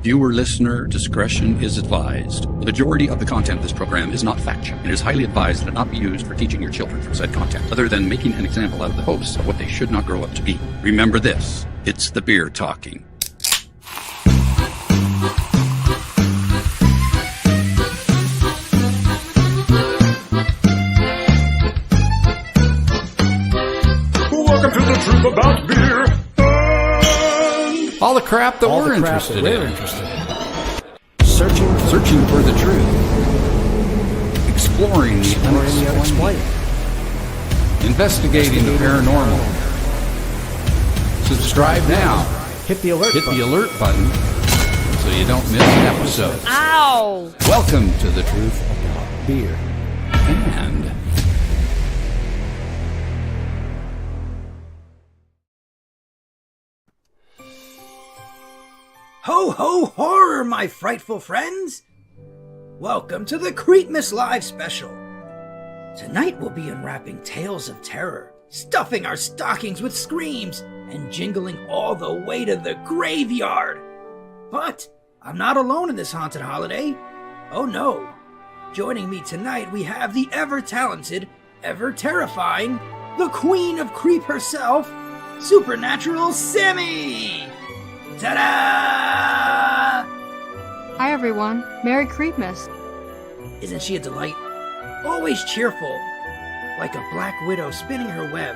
Viewer listener discretion is advised. The majority of the content of this program is not factual. It is highly advised that it not be used for teaching your children from said content, other than making an example out of the hosts of what they should not grow up to be. Remember this, it's the beer talking. Welcome to the truth about beer. All the crap that we're interested in. Searching for the truth. Exploring the unexplained. Investigating the paranormal. Subscribe now. Hit the alert button so you don't miss an episode. Ow! Welcome to the truth about beer. and Ho ho horror, my frightful friends! Welcome to the Creepmas Live Special. Tonight we'll be unwrapping tales of terror, stuffing our stockings with screams, and jingling all the way to the graveyard. But I'm not alone in this haunted holiday. Oh no. Joining me tonight we have the ever-talented, ever-terrifying, the Queen of Creep herself, Supernatural Sammy! Ta-da! Hi everyone, Merry Creepmas. Isn't she a delight? Always cheerful, like a black widow spinning her web,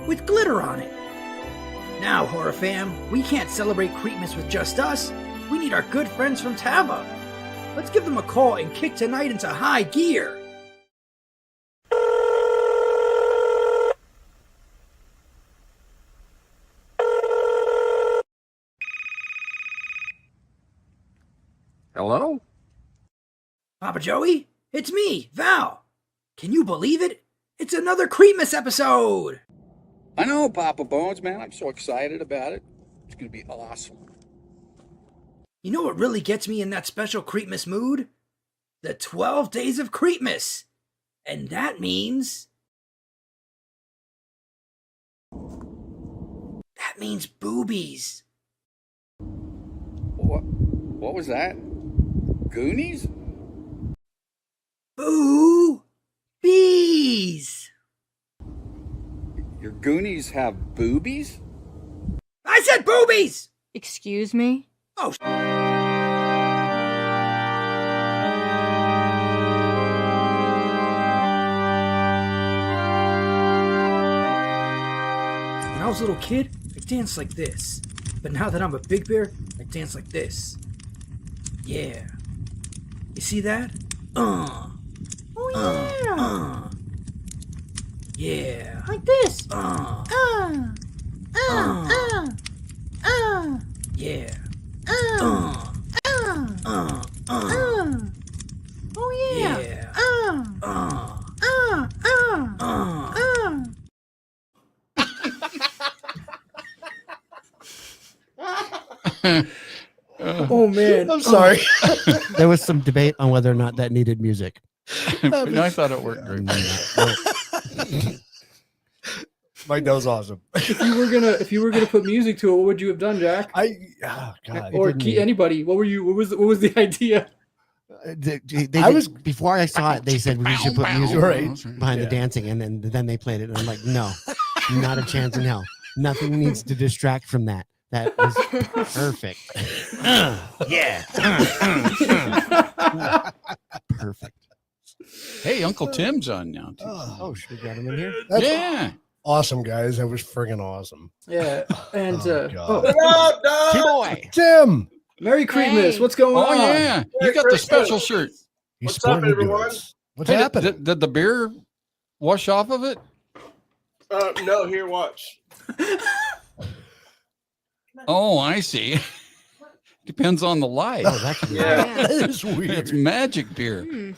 with glitter on it. Now, horror fam, we can't celebrate Creepmas with just us. We need our good friends from Taba. Let's give them a call and kick tonight into high gear. hello? Papa Joey, it's me, Val. Can you believe it? It's another Creepmas episode! I know, Papa Bones, man. I'm so excited about it. It's going to be awesome. You know what really gets me in that special Creepmas mood? The 12 Days of Creepmas! And that means... that means boobies. What was that? Goonies? Boo-bees! Your Goonies have boobies? I said boobies! Excuse me? Oh, when I was a little kid, I danced like this. But now that I'm a big bear, I dance like this. Yeah. You see that? Oh yeah! Yeah. Like this! Yeah. Oh yeah! Yeah. Oh man, I'm sorry. there was some debate on whether or not that needed music. I thought it worked very well. Mike, that was awesome. If you were gonna put music to it, what would you have done, Jack? Oh God. Or anybody? What was the idea? Before I saw it, they said we should put music behind the dancing, and then they played it, and I'm like, no, not a chance in hell. Nothing needs to distract from that. That was perfect. Yeah. Perfect. Hey, Uncle Tim's on now, too. Oh, should we get him in here? That's Yeah. awesome, guys. That was friggin' awesome. Yeah, and Boy. Tim, Merry Creepmas. Hey. What's going on? Oh, yeah. You got the special shirt. he's What's up, sporting to do everyone? this. What's Hey, happening? Did the beer wash off of it? No, here, watch. Oh, I see. Depends on the light. Oh, that can be Yeah. That is weird. It's magic beer.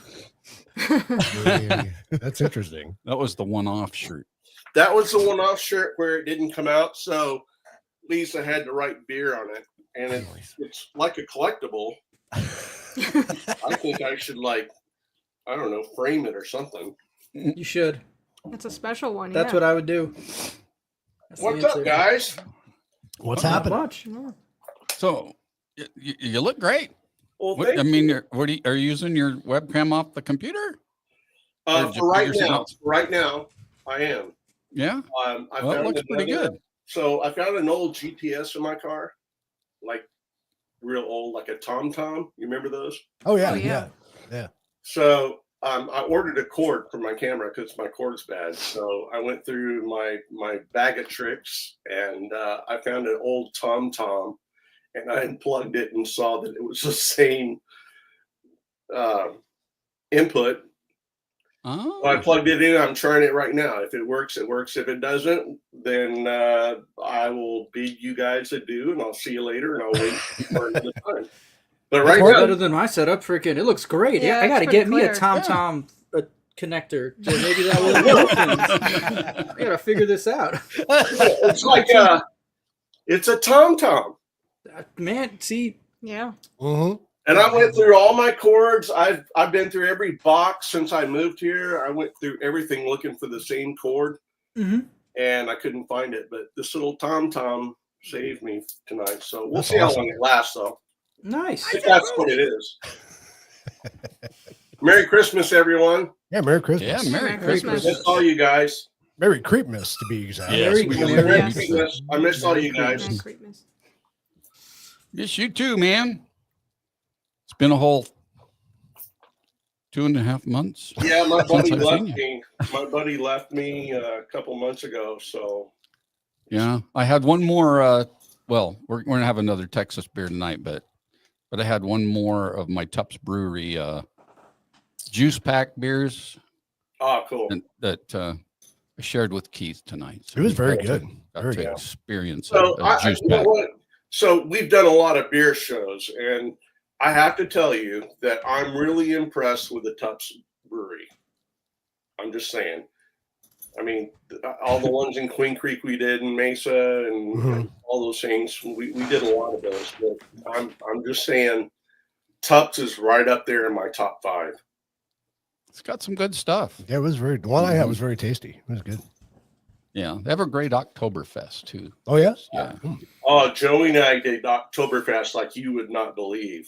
weird. That's interesting. That was the one-off shirt. That was the one-off shirt where it didn't come out, so Lisa had to write beer on it, and it's like a collectible. I think I should frame it or something. You should. It's a special one. That's what I would do. That's the What's up, answer. guys? What's Not happening? much. Yeah. So, You look great. Well, What, thank I mean, you. are you using your webcam off the computer? Or did you For right figure something now, out? I am. Yeah. I Well, it found looks pretty another- good. So I found an old GTS in my car, like real old, like a TomTom. You remember those? Oh yeah, Oh, yeah. yeah. So I ordered a cord for my camera because my cord's bad. So I went through my bag of tricks and I found an old TomTom, and I unplugged it and saw that it was the same input. Oh. So I plugged it in. I'm trying it right now. If it works, it works. If it doesn't, then I will bid you guys adieu, and I'll see you later. And I'll wait for another time. But right That's now, better than my setup. Freaking, it looks great. Yeah, I got to it's get pretty me a clear. TomTom connector. So maybe that will work. I got to figure this out. it's like it's a TomTom. Man, see, Yeah. Mm-hmm. And I went through all my cords. I've been through every box since I moved here. I went through everything looking for the same cord, Mhm. and I couldn't find it. But this little TomTom saved me tonight. So we'll That's see awesome. how long it lasts, though. nice. If that's what it is. Merry Christmas, everyone. Yeah, Merry Christmas. Yeah, Merry Merry Christmas. I miss all you guys. Merry Creepmas to be exact. Yes, Merry we Christmas. got Merry Yes. Christmas. I miss all you guys. Merry Creepmas. Yes, you too, man. It's been a whole 2.5 months. Yeah, my buddy Since I've left seen you. me. My buddy left me a couple months ago. So Yeah, I had one more. Well, we're gonna have another Texas beer tonight, but I had one more of my Tups Brewery juice pack beers cool. that I shared with Keith tonight. So It was we very got good. got Very to good. experience So a juice you know pack. what? So we've done a lot of beer shows, and I have to tell you that I'm really impressed with the Tups Brewery. I'm just saying. I mean, all the ones in Queen Creek we did, in Mesa, and Mhm. all those things. We did a lot of those, but I'm just saying, Tups is right up there in my top 5. It's got some good stuff. Yeah, it was very. The one I had was very tasty. It was good. Yeah, they have a great Oktoberfest too. Oh yeah. Yeah, Oh, Joey and I did Oktoberfest like you would not believe.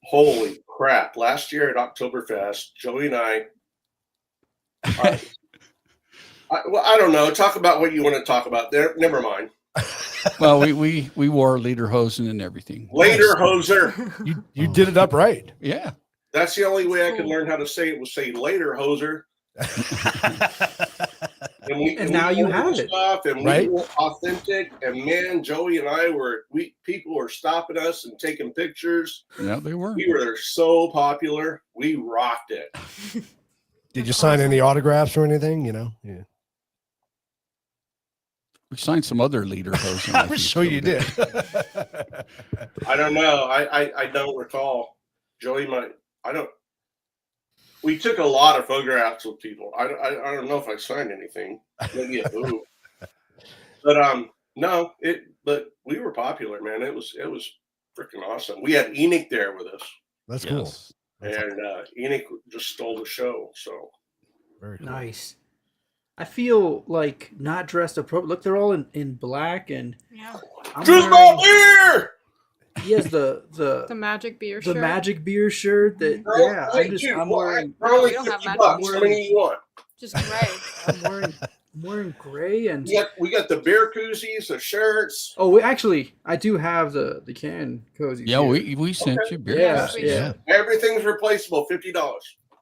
Holy crap! Last year at Oktoberfest, Joey and I don't know. Talk about what you want to talk about. There, never mind. well, we wore lederhosen and everything. Later, hoser. You did it up right. Yeah, That's the only way I could learn how to say it was say later, hoser. And now you ordered have it. stuff, and Right? we were authentic. And man, Joey and I people were stopping us and taking pictures. yeah, they were. We were so popular. We rocked it. Did you sign any autographs or anything? You know. Yeah. We signed some other lederhosen. I'm sure you did. I don't know. I don't recall. Joey might. I don't. We took a lot of photographs with people. I don't know if I signed anything. Maybe a boo. But no. But we were popular, man. It was freaking awesome. We had Enoch there with us, That's cool. Yes. and Enoch just stole the show. So Very cool. Nice. I feel like not dressed appropriate. Look, they're all in black, and Yeah. I'm Drink wearing- my beer. he has the magic beer the shirt. magic beer shirt. That Girl, yeah, hey, I'm dude, wearing probably We don't have $50. magic How beer. many you want? Just gray. I'm wearing gray and We got the beer koozies, the shirts. oh, actually, I do have the can cozy. Yeah, we sent you beer. Yeah, boxes. yeah. Everything's replaceable. $50.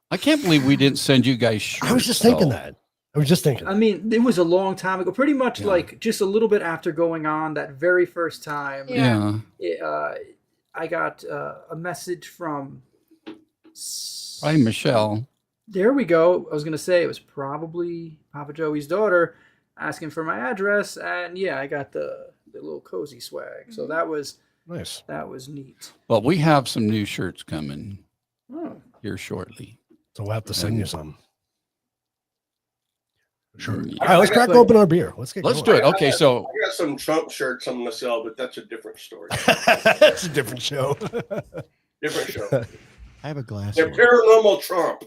I can't believe we didn't send you guys shirts. I was just thinking though. that. I was just thinking. I mean, it was a long time ago. Pretty much Yeah. like just a little bit after going on that very first time. Yeah. Yeah. I got a message from. Hi, Michelle. There we go. I was gonna say it was probably Papa Joey's daughter asking for my address, and yeah, I got the little cozy swag. So that was Nice. neat. Well, we have some new shirts coming Oh, here shortly. So we'll have to send you some. Sure. Yeah. All right, let's crack But- open our beer. Let's get Let's going. do it. Okay, so I got some Trump shirts I'm gonna sell, but that's a different story. That's a different show. Different show. I have a glass. They're here. paranormal Trump.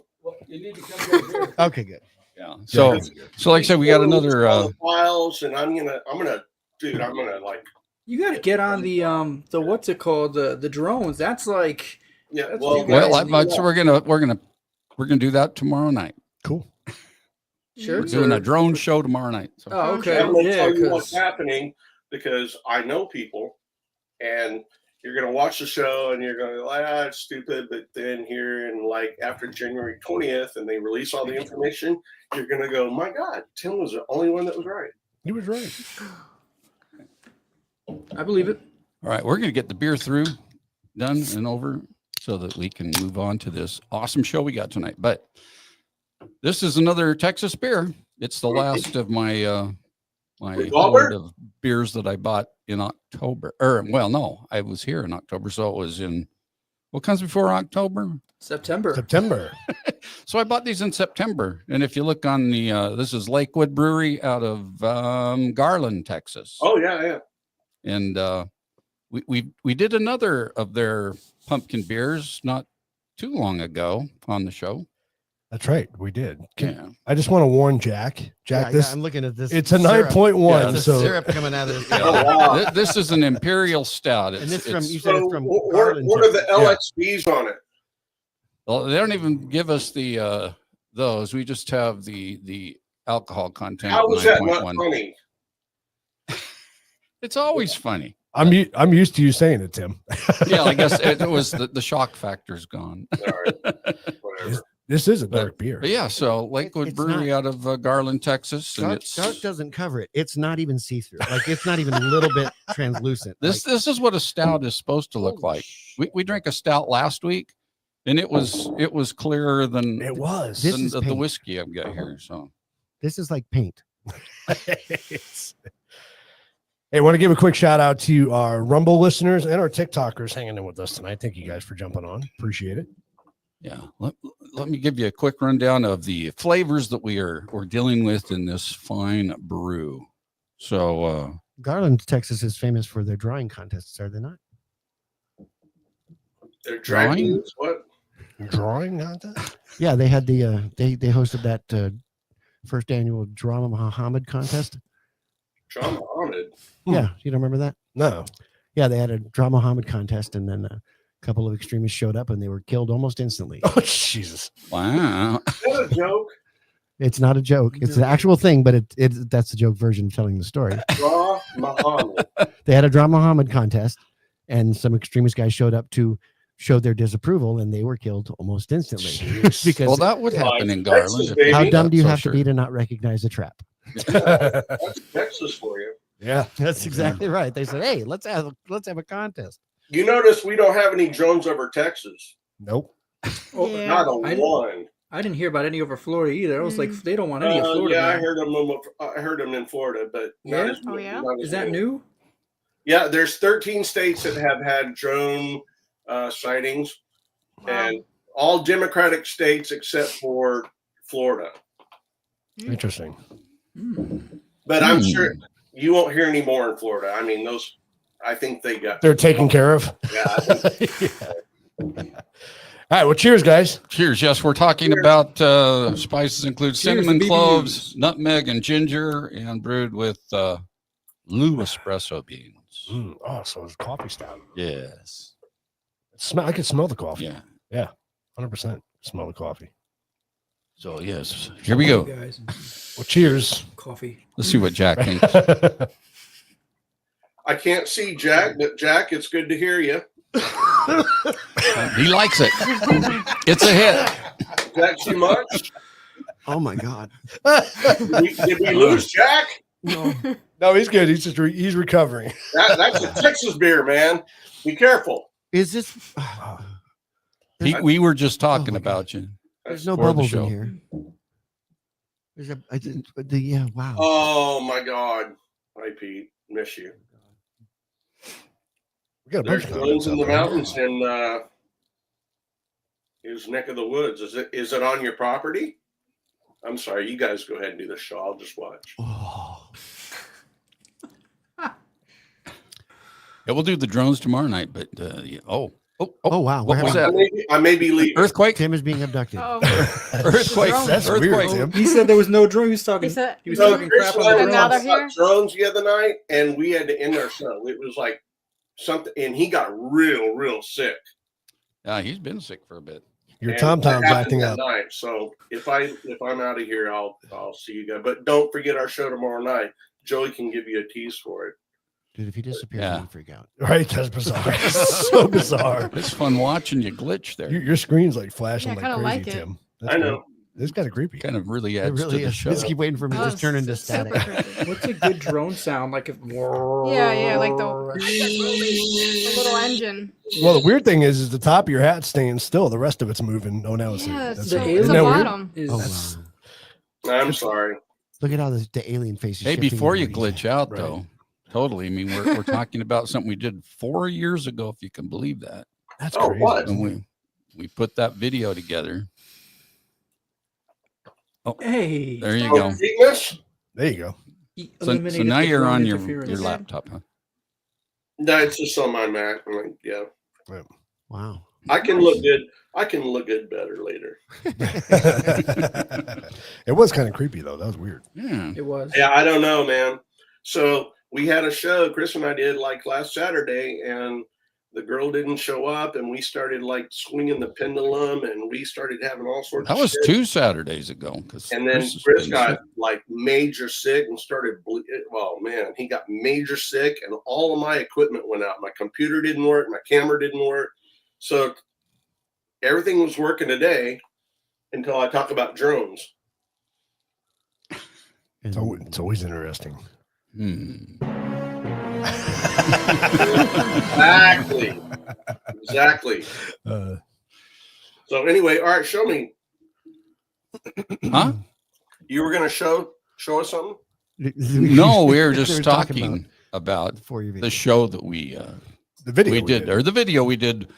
you need to come over here. Okay, good. yeah. So like I said, we got another files, and I'm gonna like You got to get on the what's it called, the drones. That's like Yeah. That's Well, what you guys Well, need. so we're gonna do that tomorrow night. Cool. Sure. We're doing a drone show tomorrow night. So. Oh, okay. I'm going to Yeah, tell you what's 'cause- happening because I know people, and you're going to watch the show and you're going to go, it's stupid. But then here and like after January 20th and they release all the information, you're going to go, my God, Tim was the only one that was right. He was right. I believe it. All right, we're gonna get the beer through, done and over, so that we can move on to this awesome show we got tonight. But this is another Texas beer. It's the last of my my Revolver? hoard of beers that I bought in October. Or well, no, I was here in October, so it was in what comes before October. September. So I bought these in September, and if you look on the this is Lakewood Brewery out of Garland, Texas. Oh, yeah. And we did another of their pumpkin beers not too long ago on the show. That's right. We did. Yeah. I just want to warn Jack. Jack, this I'm looking at this. it's a syrup. 9.1. The So syrup coming out of this. Oh, wow. This is an imperial stout. And this It's- from you said So it's from what Garland, are the Texas. LXBs on it? well, they don't even give us the those. We just have the alcohol content. How was that not 9.1. funny? It's always funny. I'm used to you saying it, Tim. Yeah, I guess it was the shock factor's gone. All right. Whatever. This is a dark beer. But yeah, so Lakewood It's Brewery out of Garland, Texas, and Dark doesn't cover it. It's not even see-through. Like it's not even a little bit translucent. this is what a stout is supposed to look like. We drank a stout last week, and it was clearer than It was. This than is the paint. whiskey I've got here. So This is like paint. Hey, I want to give a quick shout out to our Rumble listeners and our TikTokers hanging in with us tonight. Thank you guys for jumping on. Appreciate it. yeah, let me give you a quick rundown of the flavors that we're dealing with in this fine brew. So Garland, Texas is famous for their drawing contests, are they not? They're Drawing? dragging this, what? Drawing contest? Yeah, they had the they hosted that first annual Drama Muhammad contest. John Muhammad. Yeah, you don't remember that? No. Yeah, they had a Drama Muhammad contest, and then a couple of extremists showed up, and they were killed almost instantly. Oh, Jesus. wow, Is that a joke? It's not a joke; it's an actual thing, but that's the joke version of telling the story. Draw Muhammad. They had a Drama Muhammad contest, and some extremist guys showed up to show their disapproval, and they were killed almost instantly. Because well that would happen in Texas, Garland. baby. how dumb do you So have sure. to be to not recognize a trap? That's Texas for you. Yeah. That's exactly right. They said, "Hey, let's have a contest." You notice we don't have any drones over Texas. Nope. Oh, Yeah. Not a I didn't- one. I didn't hear about any over Florida either. I was like, they don't want any of Florida. Yeah, I man. heard them in Florida, but not Yeah? as, Oh, yeah? not as Is that many. new? Yeah, there's 13 states that have had drone sightings, and all Democratic states except for Florida. Interesting. But I'm sure you won't hear any more in Florida. I mean, those. I think they got. They're taken care of. Yeah, I think All right. Well, cheers, guys. Cheers. Yes, we're talking about spices include cinnamon, to cloves, nutmeg, and ginger, and brewed with Lou espresso beans. Oh, so it's coffee stout. Yes. I can smell the coffee. Yeah. 100% smell the coffee. So yes, here we go. Guys. Well, cheers. Coffee. Let's see what Jack thinks. I can't see Jack, but Jack, it's good to hear you. He likes it. It's a hit. Is that too much? Oh my God! Did we lose Jack? No, he's good. He's recovering. That's a Texas beer, man. Be careful. Is this? We were just talking my about you. There's no For the bubbles show. in here. There's yeah. Wow. Oh my God. Hi, Pete. Miss you. We got a There's bunch of drones comments in up the there. mountains in his neck of the woods. Is it on your property? I'm sorry. You guys go ahead and do the show. I'll just watch. Oh. Yeah, we'll do the drones tomorrow night. But Oh, wow. What was that? I may be leaving. Earthquake? Tim is being abducted. Oh, Earthquake. That's weird, Earthquake. Tim. He said there was no drone. He was talking. He said- He was No, talking Chris crap and I on the were now they're drones. talking here? about drones the other night, and we had to end our show. It was like something, and he got real sick. Yeah, he's been sick for a bit. Your And Tom Tom's that happened acting that up. night. So if I'm out of here, I'll see you guys. But don't forget our show tomorrow night. Joey can give you a tease for it. Dude, if he disappears, Yeah. I'm going to freak out. Right? That's bizarre. so bizarre. It's fun watching you glitch there. Your screen's like flashing Yeah, I like kinda crazy, like it. Tim. That's I know. cool. It's kind of creepy. Kind of really It adds really to the is. show. Just keep waiting for me to Oh, just turn into super static. creepy. What's a good drone sound? Like if Yeah, like the little engine. Well, the weird thing is the top of your hat's staying still. The rest of it's moving. Oh, now it's Yeah, that's the the isn't the that weird? bottom. is Oh, that's- wow. I'm sorry. Look at how the alien face is Hey, shifting before you over these- glitch out, Right. though, totally. I mean, we're talking about something we did 4 years ago, if you can believe that. That's Oh, crazy. what? And we put that video together. hey. There you Oh, go. Creepmas? There you go. He So eliminated now the you're drone on your interference. laptop, huh? No, it's just on my Mac. I'm like, yeah, Wow. I can look good. I can look good better later. It was kind of creepy though. That was weird. Yeah. It was. Yeah, I don't know, man. So we had a show, Chris and I did like last Saturday, and the girl didn't show up, and we started like swinging the pendulum, and we started having all sorts That of was shit. 2 Saturdays ago. And then has Chris been got sick. like major sick and started. Well, man, he got major sick, and all of my equipment went out. My computer didn't work. My camera didn't work. So everything was working today until I talk about drones. And It's always interesting. Exactly. Uh, So anyway, all right, show me. Huh? You were going to show us something? No, we were They just talking about before your the video. show that we the video we did, or the video we did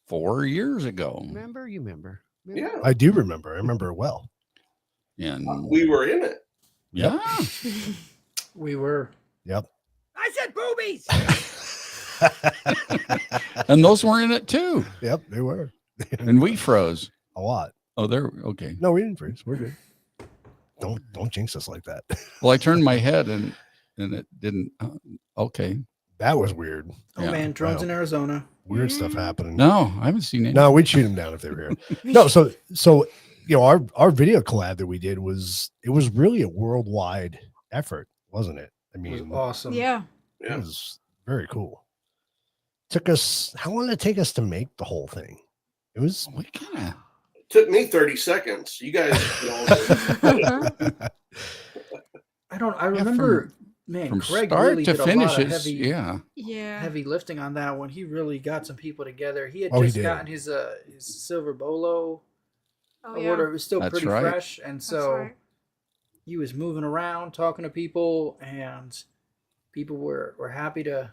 4 years ago. Remember? You remember? Yeah. I do remember. I remember it well. And We were in it. yeah, We were. Yep. I said boobies. and those were in it too. Yep, they were. And we froze. A lot. Oh, they're okay. No, we didn't freeze. We're good. Don't jinx us like that. Well, I turned my head and it didn't. Okay. That was weird. Oh Yeah. man, drones Wow. in Arizona. Weird stuff happening. No, I haven't seen it. No, we'd shoot them down if they were here. No, so you know, our video collab that we did was really a worldwide effort, wasn't it? I It was mean, awesome. Yeah. it was very cool. Took us how long did it take us to make the whole thing? It was We kind of. Took me 30 seconds. You guys. I remember, man, From Craig start really to did finish, a lot of it's, heavy, yeah. Yeah. heavy lifting on that one. He really got some people together. He had Oh, he just did. gotten his silver bolo Oh, award. yeah. It was still That's pretty right. fresh, and That's so right. he was moving around, talking to people, and people were happy to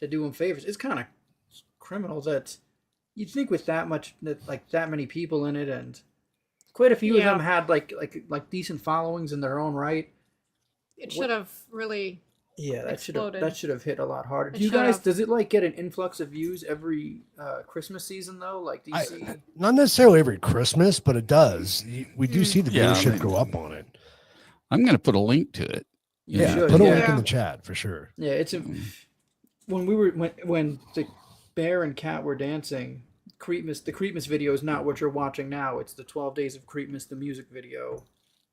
do him favors. It's kind of criminal that you'd think with that many people in it, and quite a few Yeah. of them had like decent followings in their own right. It should have really. Yeah, Exploded. that should have hit a lot harder. It Do you should guys? have. Does it like get an influx of views every Christmas season though? Like, do you see? not necessarily every Christmas, but it does. We do see the Yeah, I viewership mean- go up on it. I'm going to put a link to it. You Yeah, know. should, put a yeah. link in Yeah. the chat for sure. Yeah, it's a, when the bear and cat were dancing. The Creepmas video is not what you're watching now. It's the 12 Days of Creepmas, the music video,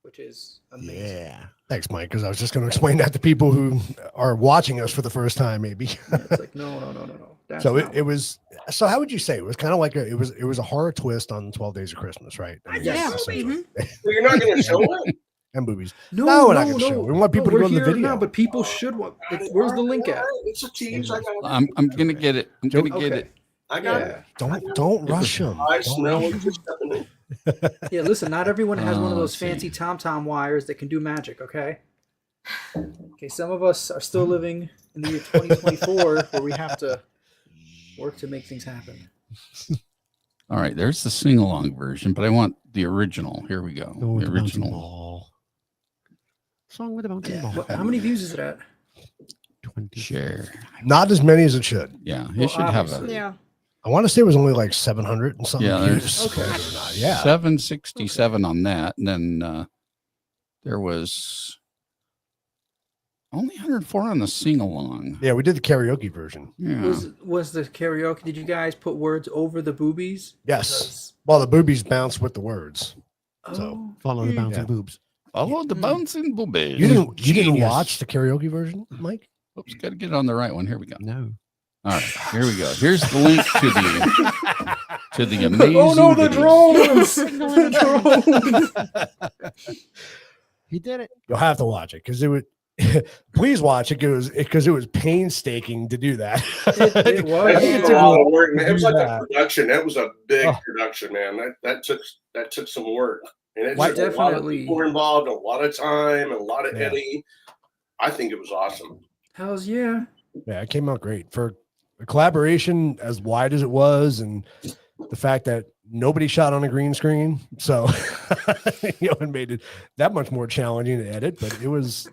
which is amazing. Yeah. Thanks, Mike, because I was just going to explain that to people who are watching us for the first time, maybe. Yeah, it's like no. That's So not it was. So how would you say it was? Kind of like it was a horror twist on 12 Days of Christmas, right? I mean, Yeah. essentially. So you're not going to show it? And boobies. No, No, we're not gonna show it. We want people to we're go to the here video. now, but people should want. Where's the link at? It's a tease. I got it. I'm going to get it. I'm going to get Okay. it. I got Yeah. it. Don't rush them. I smell what you're stepping in. Yeah, listen, not everyone has one of Oh, those let's see. fancy TomTom wires that can do magic, okay? Okay, some of us are still living in the year 2024 where we have to work to make things happen. All right. There's the sing along version, but I want the original. Here we go. Go with The the bouncing original. ball. Song with a bouncing ball. How many views is it at? 20. Share. Not as many as it should. Yeah. Well, It should have obviously. a. Yeah. I want to say it was only like 700 and something. Yeah, views. there's Okay. Yeah. 767 on that, and then there was only 104 on the sing along. Yeah, we did the karaoke version. Yeah. Was the karaoke? Did you guys put words over the boobies? Yes. Well, the boobies bounce with the words. Because- So- oh, Follow the bouncing Yeah. boobs. Follow the bouncing boobies. You didn't Genius. watch the karaoke version, Mike? Oops, got to get it on the right one. Here we go. No. All right, here we go. Here's the link to the amazing. Oh no, the video. drones! He did it. You'll have to watch it because it would. Please watch it because it was painstaking to do that. It was. That It was took a lot of work, man. It to was do like that. a production. That was a big Oh. production, man. That took some work, and it Why- took a lot of Definitely. people were involved, a lot of time, a lot of Yeah. editing. I think it was awesome. Hells yeah. Yeah, it came out great for a collaboration as wide as it was, and the fact that nobody shot on a green screen, so it made it that much more challenging to edit. But it was,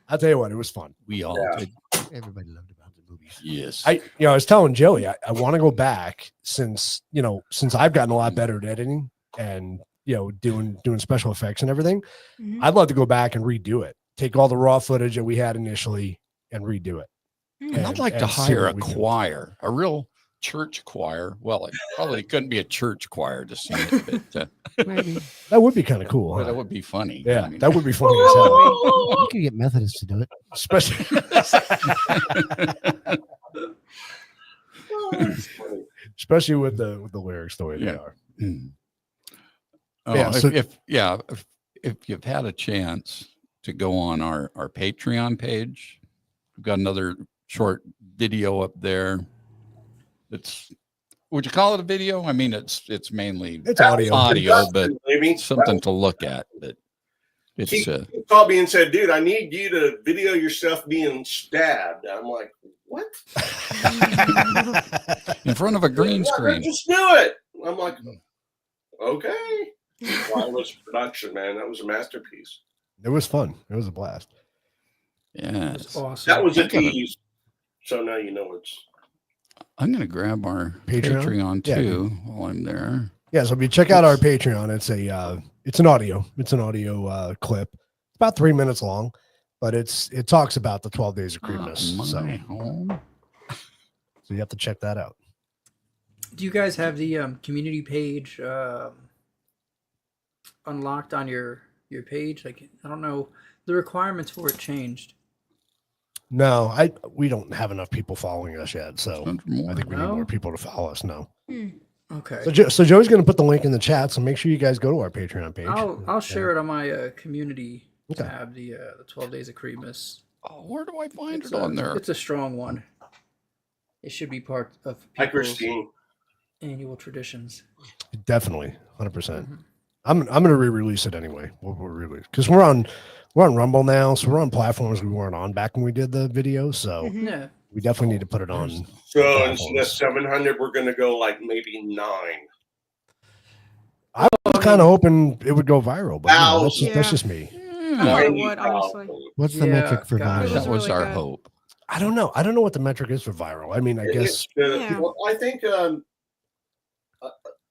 I'll tell you what, it was fun. We all Yeah. did. Everybody loved about the movies. Yes. I was telling Joey, I want to go back since I've gotten a lot better at editing and doing special effects and everything. Mhm. I'd love to go back and redo it. Take all the raw footage that we had initially and redo it. And I'd and- like to and see hire what a we can- choir, a real church choir. Well, it probably couldn't be a church choir to sing it, but, Maybe. That would be kind of cool. but Huh? that would be funny. Yeah, I mean, that would be funny as hell. You could get Methodists to do it. Especially, especially with the lyrics the way they Yeah. are. Mm. Oh, Yeah, so- if you've had a chance to go on our Patreon page, we've got another short video up there. Would you call it a video? I mean, it's mainly It's audio. but Maybe something to look at. But it's He called me and said, "Dude, I need you to video yourself being stabbed." I'm like, "What?" in front of a green Yeah, screen. Just do it. I'm like, "Okay." Wireless production, man. That was a masterpiece. It was fun. It was a blast. Yes. Awesome. That was a I gotta- tease. So now you know it's. I'm going to grab our Patreon? Patreon Yeah. too while I'm there. Yeah, so if you check out our Patreon, it's an audio clip. It's about 3 minutes long, but it talks about the 12 days of Creepmas. My So home. you have to check that out. Do you guys have the community page unlocked on your page? Like, I don't know, the requirements for it changed. No, we don't have enough people following us yet, so I think we need No? more people to follow us now. Okay. So Joey's going to put the link in the chat, so make sure you guys go to our Patreon page. I'll share it on my community Okay. tab. The 12 days of Creepmas. Oh, where do I find It's it on there? It's a strong one. It should be part of Hi, people's Christine. annual traditions. Definitely, 100%. I'm going to re-release it anyway. We'll release because we're on Rumble now, so we're on platforms we weren't on back when we did the video. So Yeah. we definitely need to put it on. So instead of 700, we're going to go like maybe 9. I was kind of hoping it would go viral, but that's Yeah. just me. I Yeah, would, honestly. What's the Yeah, metric for guys. viral? that was really our good. hope. I don't know. I don't know what the metric is for viral. I mean, I guess Yeah. Well, I think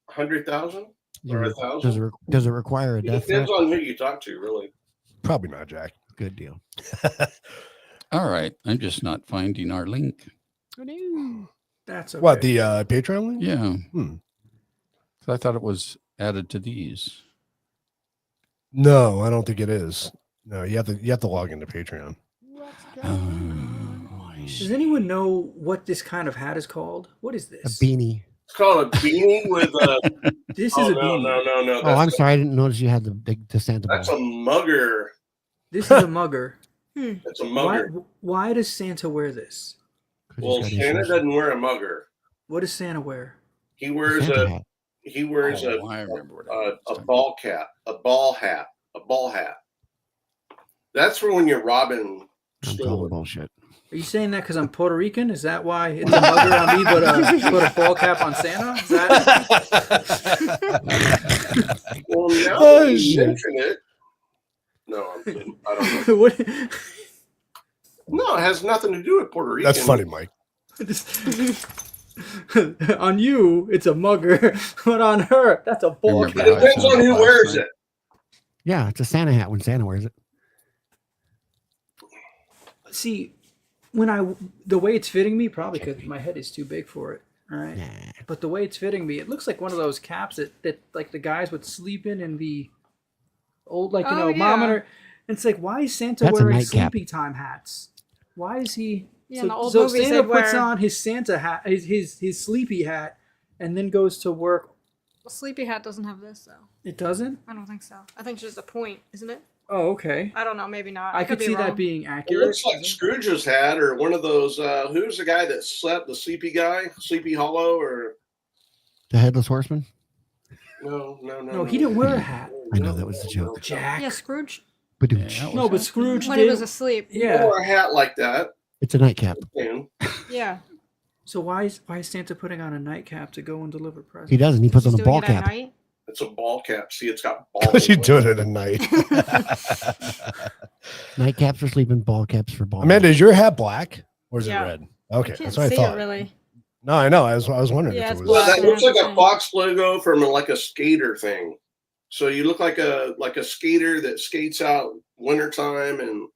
100,000 or 1,000. Does it require a It death depends threat? on who you talk to, really. probably not, Jack. Good deal. All right. I'm just not finding our link. That's okay. What, the Patreon link? Yeah. Hmm. I thought it was added to these. No, I don't think it is. No, you have to log into Patreon. Oh, I Does see. anyone know what this kind of hat is called? What is A this? beanie. It's called a beanie with a. This Oh, is a no, beanie. no. Oh, I'm sorry. I didn't notice you had the Santa That's a ball. mugger. This is a mugger. That's a Why, mugger. why does Santa wear this? 'Cause he's Well, got Santa issues. doesn't wear a mugger. What does Santa wear? He wears Santa a hat. he wears Oh, I remember what I was a talking ball cap, a ball hat. That's for when you're robbing I'm calling stores. bullshit. Are you saying that because I'm Puerto Rican? Is that why it's a mugger on me, but a ball cap on Santa? Is that? Well, now Oh, that you shit. mention it. No, I'm kidding. I don't know. what? No, it has nothing to do with Puerto Rican. That's funny, Mike. On you, it's a mugger, but on her, that's a ball It cap. depends on who wears it. Yeah, it's a Santa hat when Santa wears it. See, the way it's fitting me, probably because my head is too big for it. All right. Nah. But the way it's fitting me, it looks like one of those caps that like the guys would sleep in the old, like, Oh, mom yeah. and her. And it's like, why is Santa That's a wearing nightcap. sleepy time hats? Why is he? Yeah, so in the old so movies, Santa they'd puts wear- on his Santa hat, his sleepy hat, and then goes to work. Well, Sleepy Hat doesn't have this though. It doesn't? I don't think so. I think it's just a point, isn't it? Oh, okay. I don't know. Maybe not. I could be see that wrong. being It accurate. looks like Scrooge's hat or one of those. Who's the guy that slept? The sleepy guy, Sleepy Hollow, or The Headless Horseman? no. No, he didn't wear a hat. I know that was the joke. Jack. Yeah, Scrooge Badooch. No, but Scrooge when did. he was asleep. He Yeah. wore a hat like that. It's a nightcap. And Yeah. So why is Santa putting on a nightcap to go and deliver presents? He doesn't. He puts on He's a doing ball it at cap. night. it's a ball cap. See, it's got balls. Because you doing it at night. Nightcaps for sleeping, ball caps for ball. Amanda, is your hat black or is Yeah. it red? Okay, Can't that's what I see thought. it really. No, I know. I was wondering Yeah, if it's it Well, was. black. that looks like a 100%. Fox logo from like a skater thing. So you look like a skater that skates out wintertime and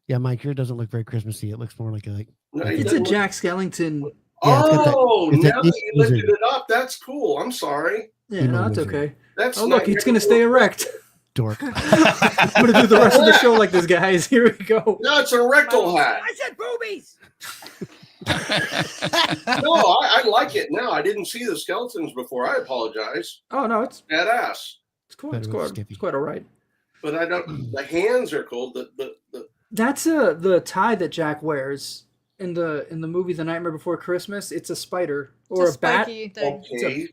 Yeah, Mike, yours doesn't look very Christmassy. It looks more like No, a. it It's a doesn't look- Jack Skellington. Yeah, it's got that- Oh, it's now that that you lifted wizard. it up, that's cool. I'm sorry. Yeah, Emo no, that's wizard. okay. That's Oh, look, not it's going to stay erect. dork. I'm going to do the rest of the show like this, guys. Here we go. No, it's a rectal hat. I said boobies. No, I like it now. I didn't see the skeletons before. I apologize. Oh, no, it's Badass. cool. Better It's with quite, Skippy. it's quite all right. But I don't. The hands are cool. The That's the tie that Jack wears in the movie The Nightmare Before Christmas. It's a spider or It's a bat. spiky thing. okay.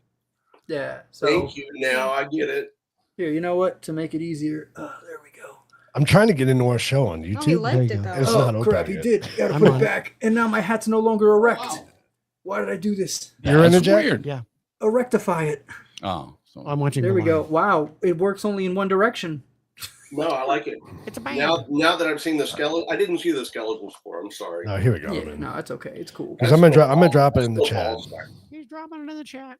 Yeah. So Thank you. Now I get it. here, you know what? To make it easier, there we go. I'm trying to get into our show on Oh, he YouTube. liked you it go. though. It's oh not open crap! He yet. did. Gotta I'm put on it it. back, and now my hat's no longer erect. Wow. Why did I do this? You're in That's it, Jack? weird. Yeah, Rectify it. Oh, so I'm watching. There the we go. line. Wow, it works only in one direction. No, I like it. It's a band. Now that I've seen the skeleton, I didn't see the skeletons before. I'm sorry. Oh, here we go. Yeah, man. no, it's okay. It's cool. 'Cause I'm gonna drop it in the That's chat. balls back. He's dropping another chat.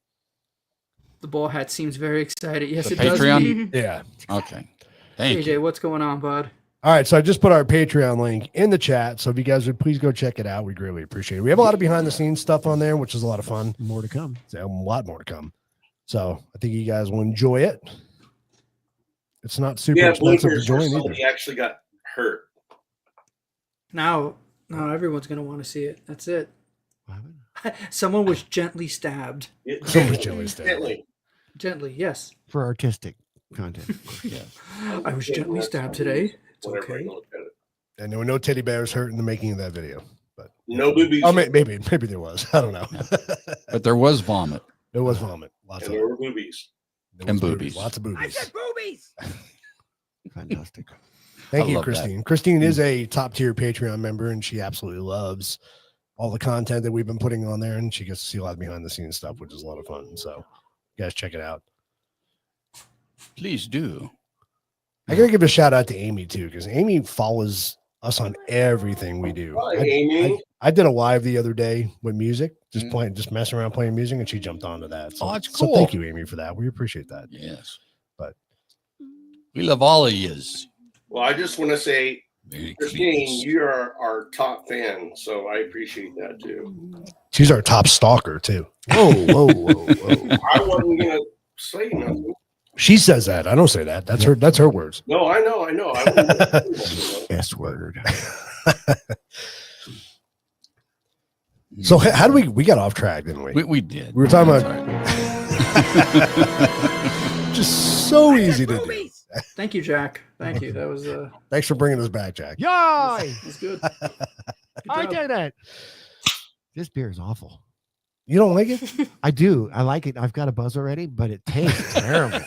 The ball hat seems very excited. Yes, The it does. Patreon? indeed. Yeah. okay. Thank AJ, you. what's going on, bud? All right, so I just put our Patreon link in the chat. So if you guys would please go check it out, we greatly appreciate it. We have a lot of behind the scenes stuff on there, which is a lot of fun. More to come. So a lot more to come. So I think you guys will enjoy it. It's not super Yeah, expensive to bloopers where join either. somebody actually got hurt. Now everyone's gonna want to see it. That's it. What happened? Someone was gently stabbed. Someone's gently stabbed. Gently. Gently, yes. For artistic content. I was gently stabbed today. It's Whatever, I okay. look at it. And there were no teddy bears hurt in the making of that video. But No boobies. oh, maybe there was. I don't know. But there was vomit. There was vomit. Lots And of there were boobies. there And was boobies. Lots of boobies. boobies. Fantastic. Thank I you, love that. Christine. Christine is a top tier Patreon member, and she absolutely loves all the content that we've been putting on there, and she gets to see a lot of behind the scenes stuff, which is a lot of fun. So, you guys check it out. Please do. I gotta give a shout out to Amy too, because Amy follows us on everything we do. Hi, Amy. I did a live the other day with music, just Mhm. playing, just messing around playing music, and she jumped onto that. So, Oh, that's so cool. thank you, Amy, for that. We appreciate that. Yes. But- we love all of yous. Well, I just want to say, Merry Christine, Christmas. you are our top fan, so I appreciate that too. She's our top stalker too. Whoa, whoa, whoa, whoa! I wasn't gonna say nothing. She says that. I don't say that. That's her. That's her words. No, I know. I wouldn't say nothing. S word. So how do we got off track, didn't we? We did. We were talking That's about- right. Just so easy to do. Thank you, Jack. Thank you. That was Thanks for bringing us back, Jack. Yay! good. Good I job. did it. This beer is awful. You don't like it? I do. I like it. I've got a buzz already, but it tastes terrible.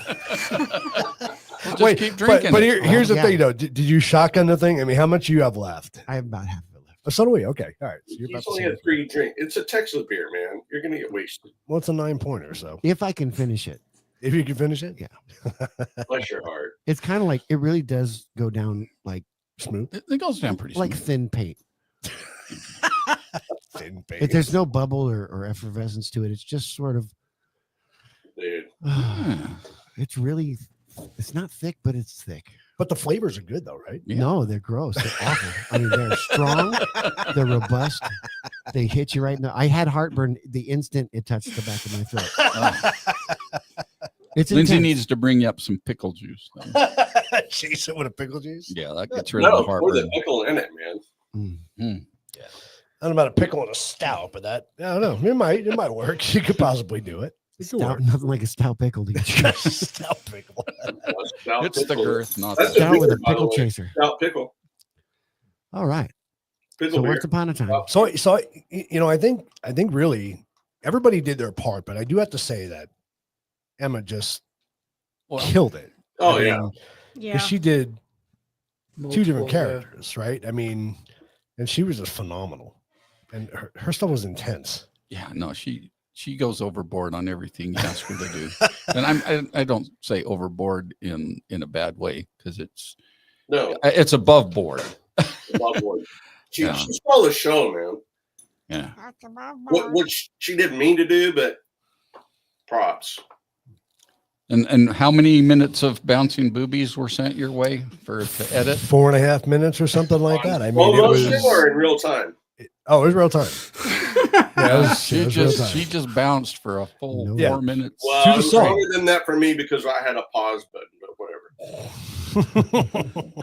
Just keep drinking. but it. here's the Yeah. thing, though. Did you shotgun the thing? I mean, how much you have left? I have about half of it left. Oh, so do we. Okay, all right. So you're about He's to only see had 3 drinks. It's a Texas beer, man. You're gonna get wasted. well, it's a 9-pointer. So If I can finish it. if you can finish it, Yeah. Bless your heart. It's kind of like it really does go down like smooth. It goes down pretty like smooth. thin paint. thin There's no bubble or effervescence to it. It's just sort of. Dude. It's really. It's not thick, but it's thick. But the flavors are good though, right? Yeah. No, they're gross. They're awful. I mean, they're strong. They're robust. They hit you right in the. I had heartburn the instant it touched the back of my throat. It's Lindsay intense. needs to bring you up some pickle juice. Chase it with a pickle juice. Yeah, that gets rid of the Pour heartburn. the pickle in it, man. I don't know about a pickle and a stout, but that I don't know. It might work. You could possibly do it. Stout, nothing like a stout pickle to get you. Stout pickle. It's the girth, not That's the Stout with a beer, by the pickle way. chaser. Stout pickle. All right. Pickle So beer. once upon a time. So I think really everybody did their part, but I do have to say that Emma just killed it. Oh, I yeah. mean, Yeah. 'cause she did two different Multiple, characters, right? I mean, and she was just phenomenal, and her stuff was intense. Yeah, no, she goes overboard on everything you ask her to do. And I don't say overboard in a bad way, because it's above board. Above board. She Yeah. stole the show, man. Yeah. Which she didn't mean to do, but props. And how many minutes of bouncing boobies were sent your way to edit? 4.5 minutes or something like that. I mean, Slow it motion was. or in real time? It was real time. Yeah, it was She real time. just bounced for a full Yeah. 4 minutes. Well, To it the was song. longer than that for me because I had a pause button, but whatever.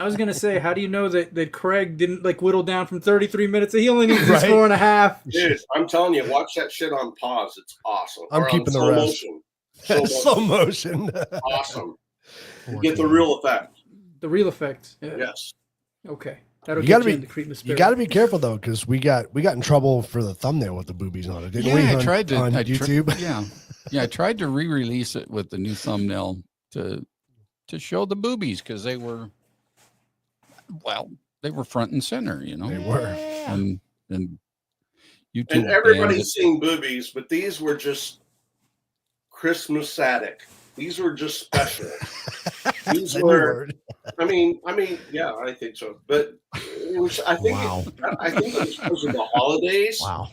I was gonna say, how do you know that Craig didn't whittle down from 33 minutes? He only needs Right. 4.5. Dude, I'm telling you, watch that shit on pause. It's awesome. I'm Or on keeping the slow rest. motion. Slow Slow motion. motion. Awesome. You get the real effect. The real effect. Yeah. Yes. Okay. That'll You get gotta you be. into Creepmas You spirit. got to be careful though, because we got in trouble for the thumbnail with the boobies on it, didn't we? I on, tried to on I YouTube. I tried to re-release it with the new thumbnail to show the boobies, because they were front and center, They were. and YouTube And banned everybody's it. seen boobies, but these were just Christmasatic. These were just special. These That's a new were. word. I mean, yeah, I think so. But it was, I think it was because of the holidays. Wow.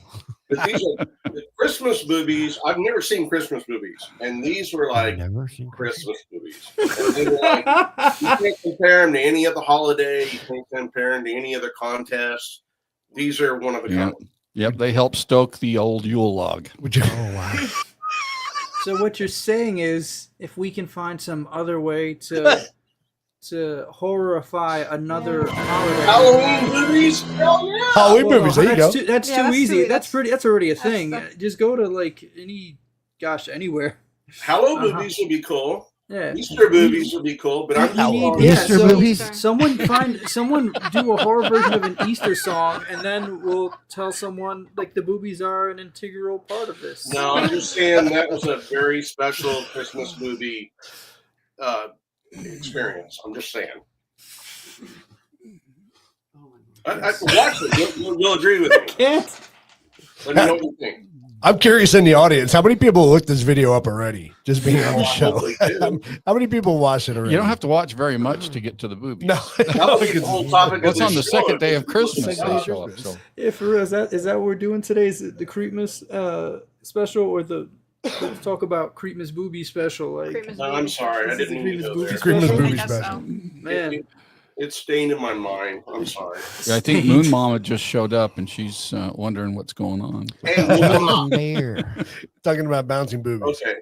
But these are the Christmas movies. I've never seen Christmas movies, and these were like Never seen Christmas movies. And they were like, you can't compare them to any other holiday. You can't compare them to any other contest. These are one of a kind. Yep, they help stoke the old Yule log. Would you? Oh wow. So what you're saying is, if we can find some other way to horrify another holiday. Halloween movies? Hell yeah! Halloween movies. There you go. That's Yeah, too that's easy. too- That's already a thing. that's- Just go to anywhere. Halloween movies would be cool. Yeah. Easter movies would be cool, but I'm just Halloween. calling- Easter so movies? someone do a horror version of an Easter song, and then we'll tell someone the boobies are an integral part of this. No, I'm just saying that was a very special Christmas movie experience. I'm just saying. I watch it. You'll agree with me. Can't. Let me know what you think. I'm curious in the audience, how many people looked this video up already? Just being on the show. Probably do. How many people watched it already? You don't have to watch very much to get to the boobies. No. That was the whole topic What's of on the this show. second day of Christmas? Second day They of show up, Christmas. so. Yeah, for real. Is that what we're doing today? Is it the Creepmas special or the let's talk about Creepmas booby special? Creepmas No, I'm sorry. I Is this didn't the mean to Creepmas go there. Creepmas special? movie I guess special. so. Man, It's staying in my mind. I'm sorry. Yeah, I think Moon Mama just showed up, and she's wondering what's going on. Hey, Bouncing bear. Talking about bouncing boobies. okay.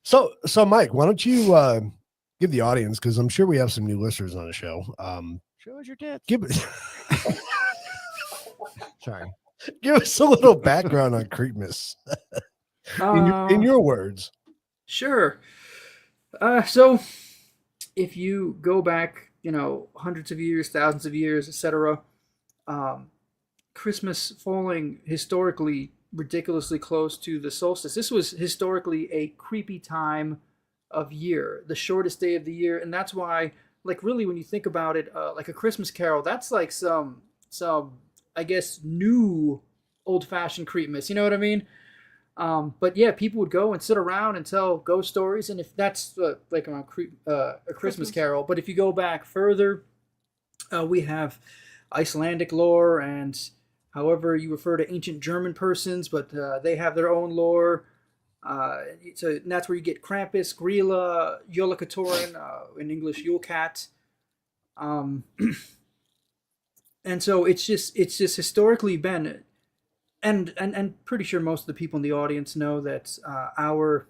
So Mike, why don't you give the audience, because I'm sure we have some new listeners on the show. Show us your tits. Give it. Sorry. Give us a little background on Creepmas in your words. Sure. So if you go back, hundreds of years, thousands of years, etc., Christmas falling historically ridiculously close to the solstice. This was historically a creepy time of year, the shortest day of the year, and that's why, really, when you think about it, like A Christmas Carol, that's like some I guess new old-fashioned Creepmas. You know what I mean? But yeah, people would go and sit around and tell ghost stories, and if that's around A Christmas Carol. But if you go back further, we have Icelandic lore and however you refer to ancient German persons, but they have their own lore. So that's where you get Krampus, Grilla, Yolakatorin, in English Yule Cat. And so it's just historically been, and pretty sure most of the people in the audience know that our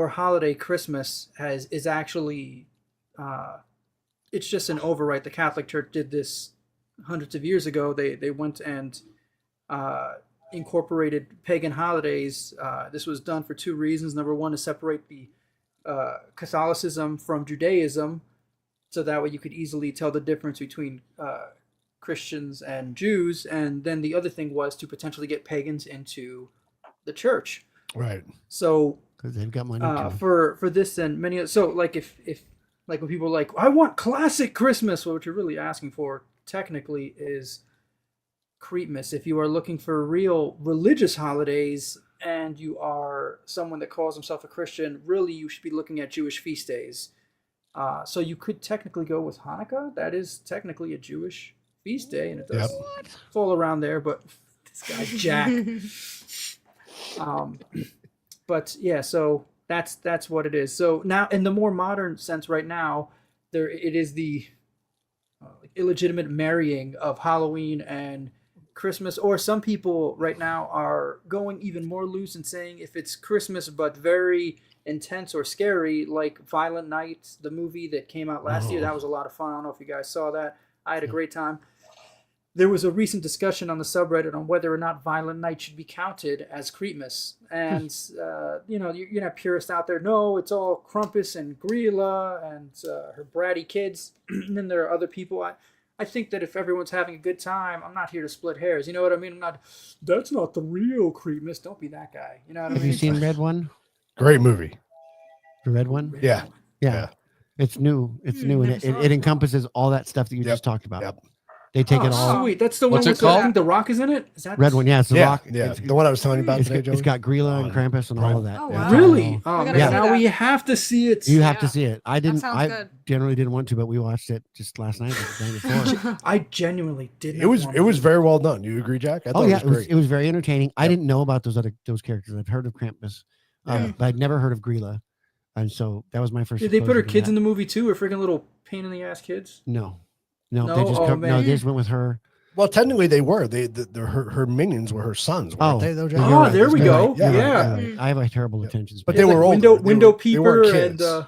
holiday Christmas is actually it's just an overwrite. The Catholic Church did this hundreds of years ago. They went and incorporated pagan holidays. This was done for two reasons. Number one, to separate the Catholicism from Judaism, so that way you could easily tell the difference between Christians and Jews. And then the other thing was to potentially get pagans into the church. Right. So because they've got money for this and many. So like if like when people are like, I want classic Christmas, what you're really asking for technically is Creepmas. If you are looking for real religious holidays and you are someone that calls himself a Christian, really you should be looking at Jewish feast days. So you could technically go with Hanukkah. That is technically a Jewish feast day, and it does fall around there. But this guy Jack. But yeah, so that's what it is. So now, in the more modern sense, right now, it is the illegitimate marrying of Halloween and Christmas. Or some people right now are going even more loose and saying if it's Christmas but very intense or scary, like Violent Night, the movie that came out last year. That was a lot of fun. I don't know if you guys saw that. I had a great time. There was a recent discussion on the subreddit on whether or not Violent Night should be counted as Creepmas. And, you're not purists out there. No, it's all Krampus and Grilla and her bratty kids. And then there are other people. I think that if everyone's having a good time, I'm not here to split hairs. You know what I mean? That's not the real Creepmas. Don't be that guy. You know what I mean? Have you seen Red One? Great movie. The Red One? Yeah. It's new. It's new, and it encompasses all that stuff that you just talked about. Yep. They take it all. Sweet. That's the What's one it with called? I think the Rock is in it. Is that Red One, yeah. It's the Rock. Yeah, It's, the one I was telling you about it's today, got, Joey. it's got Grilla and Krampus and all of that. Oh, Yeah. wow. Really? I gotta Yeah. see Now that. we have to see it. You have to Yeah. see it. I sounds good. generally didn't want to, but we watched it just last night. Or the day before. I genuinely didn't. It was very well done. You agree, Jack? I thought Oh yeah, it was great. it was very entertaining. I didn't know about those characters. I'd heard of Krampus, but I'd never heard of Grilla, and so that was my first. Did they put her exposure to kids that. in the movie too, or freaking little pain in the ass kids? No, No? they just Oh, no, man. they just went with her. Well, technically they were. Her minions were her sons, weren't they? Though, Jack? Oh, you're there we You're go. right. You're Yeah. right. You're right. I have a terrible attention span. But they were older. window They weren't peeper kids. and.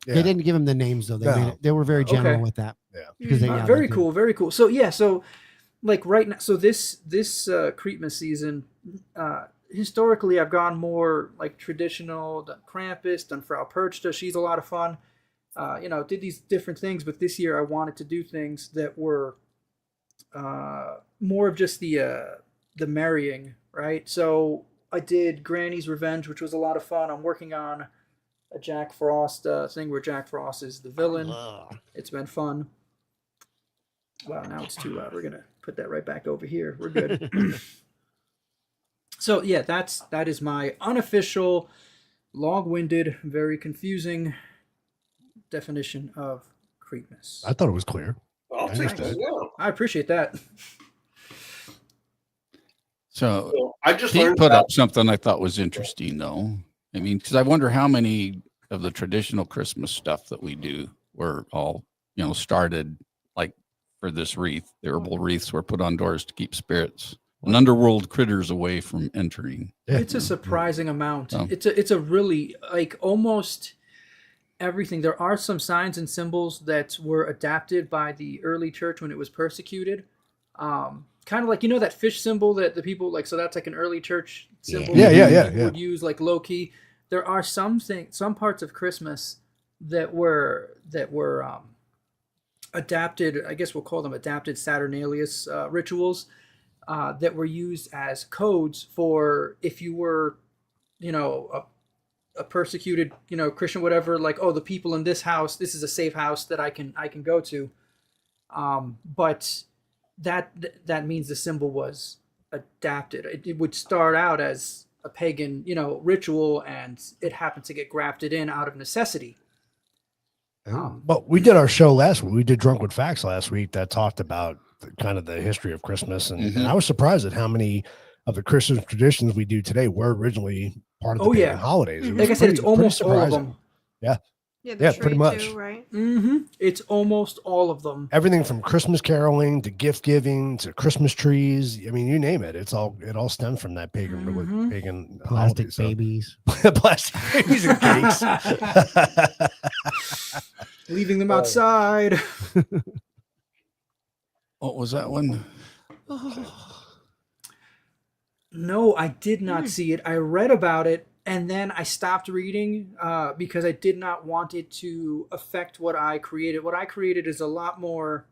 They didn't give them the names though. They were very general Okay. with that. Yeah. Because they, Very cool, very cool. So yeah, so like right now, so this Creepmas season, historically I've gone more like traditional, done Krampus, done Frau Perchta. She's a lot of fun. Did these different things, but this year I wanted to do things that were more of just the marrying, right? So I did Granny's Revenge, which was a lot of fun. I'm working on a Jack Frost thing where Jack Frost is the villain. It's been fun. Wow, now it's too loud. We're gonna put that right back over here. We're good. So yeah, that is my unofficial, long-winded, very confusing definition of Creepmas. I thought it was clear. I'll take that. Yeah. I appreciate that. So So I just Pete learned put about up something I thought was interesting, though. I mean, because I wonder how many of the traditional Christmas stuff that we do were all, started like for this wreath. The herbal wreaths were put on doors to keep spirits and underworld critters away from entering. Yeah. It's a surprising amount. Oh. It's a really like almost everything. There are some signs and symbols that were adapted by the early church when it was persecuted. Kind of like that fish symbol that the people like. So that's like an early church symbol. Yeah. Would use like low key. There are some parts of Christmas that were adapted. I guess we'll call them adapted Saturnalius rituals that were used as codes for if you were, a persecuted, Christian, whatever. Like, oh, the people in this house, this is a safe house that I can go to. But that means the symbol was adapted. It would start out as a pagan, ritual, and it happened to get grafted in out of necessity. Well, we did our show last week. We did Drunk with Facts last week that talked about kind of the history of Christmas, and I was surprised at how many of the Christmas traditions we do today were originally part of the pagan holidays. It was Like I said, it's almost all of them. Yeah. Yeah, Yeah, tree pretty much. too, right? Mm-hmm. It's almost all of them. Everything from Christmas caroling to gift giving to Christmas trees. I mean, you name it. It all stems from that pagan Plastic holiday, so. babies. Plastic babies and cakes. Leaving them outside. What was that one? No, I did not see it. I read about it, and then I stopped reading because I did not want it to affect what I created. What I created is a lot more.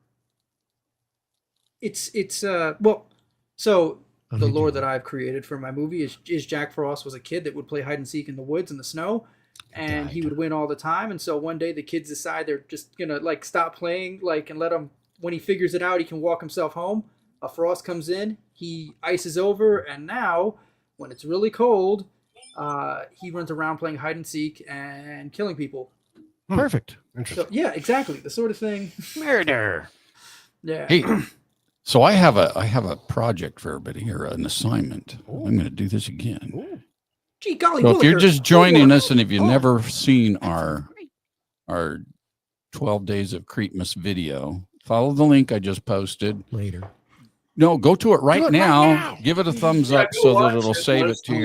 So the lore that I've created for my movie is Jack Frost was a kid that would play hide and seek in the woods in the snow, and he would win all the time. And so one day the kids decide they're just gonna like stop playing, like, and let him. When he figures it out, he can walk himself home. A frost comes in, he ices over, and now when it's really cold, he runs around playing hide and seek and killing people. Perfect. Interesting. So yeah, exactly the sort of thing. Murder. Yeah. Hey, so I have a project for everybody here, an assignment. I'm going to do this again. Gee golly. So if you're willikers. just joining us, and if you've Oh. never seen our 12 days of Creepmas video, follow the link I just posted. Later. No, go to it right, Do it right now. now. Give it a thumbs Yeah, up go so watch that it'll it. save it Let's to do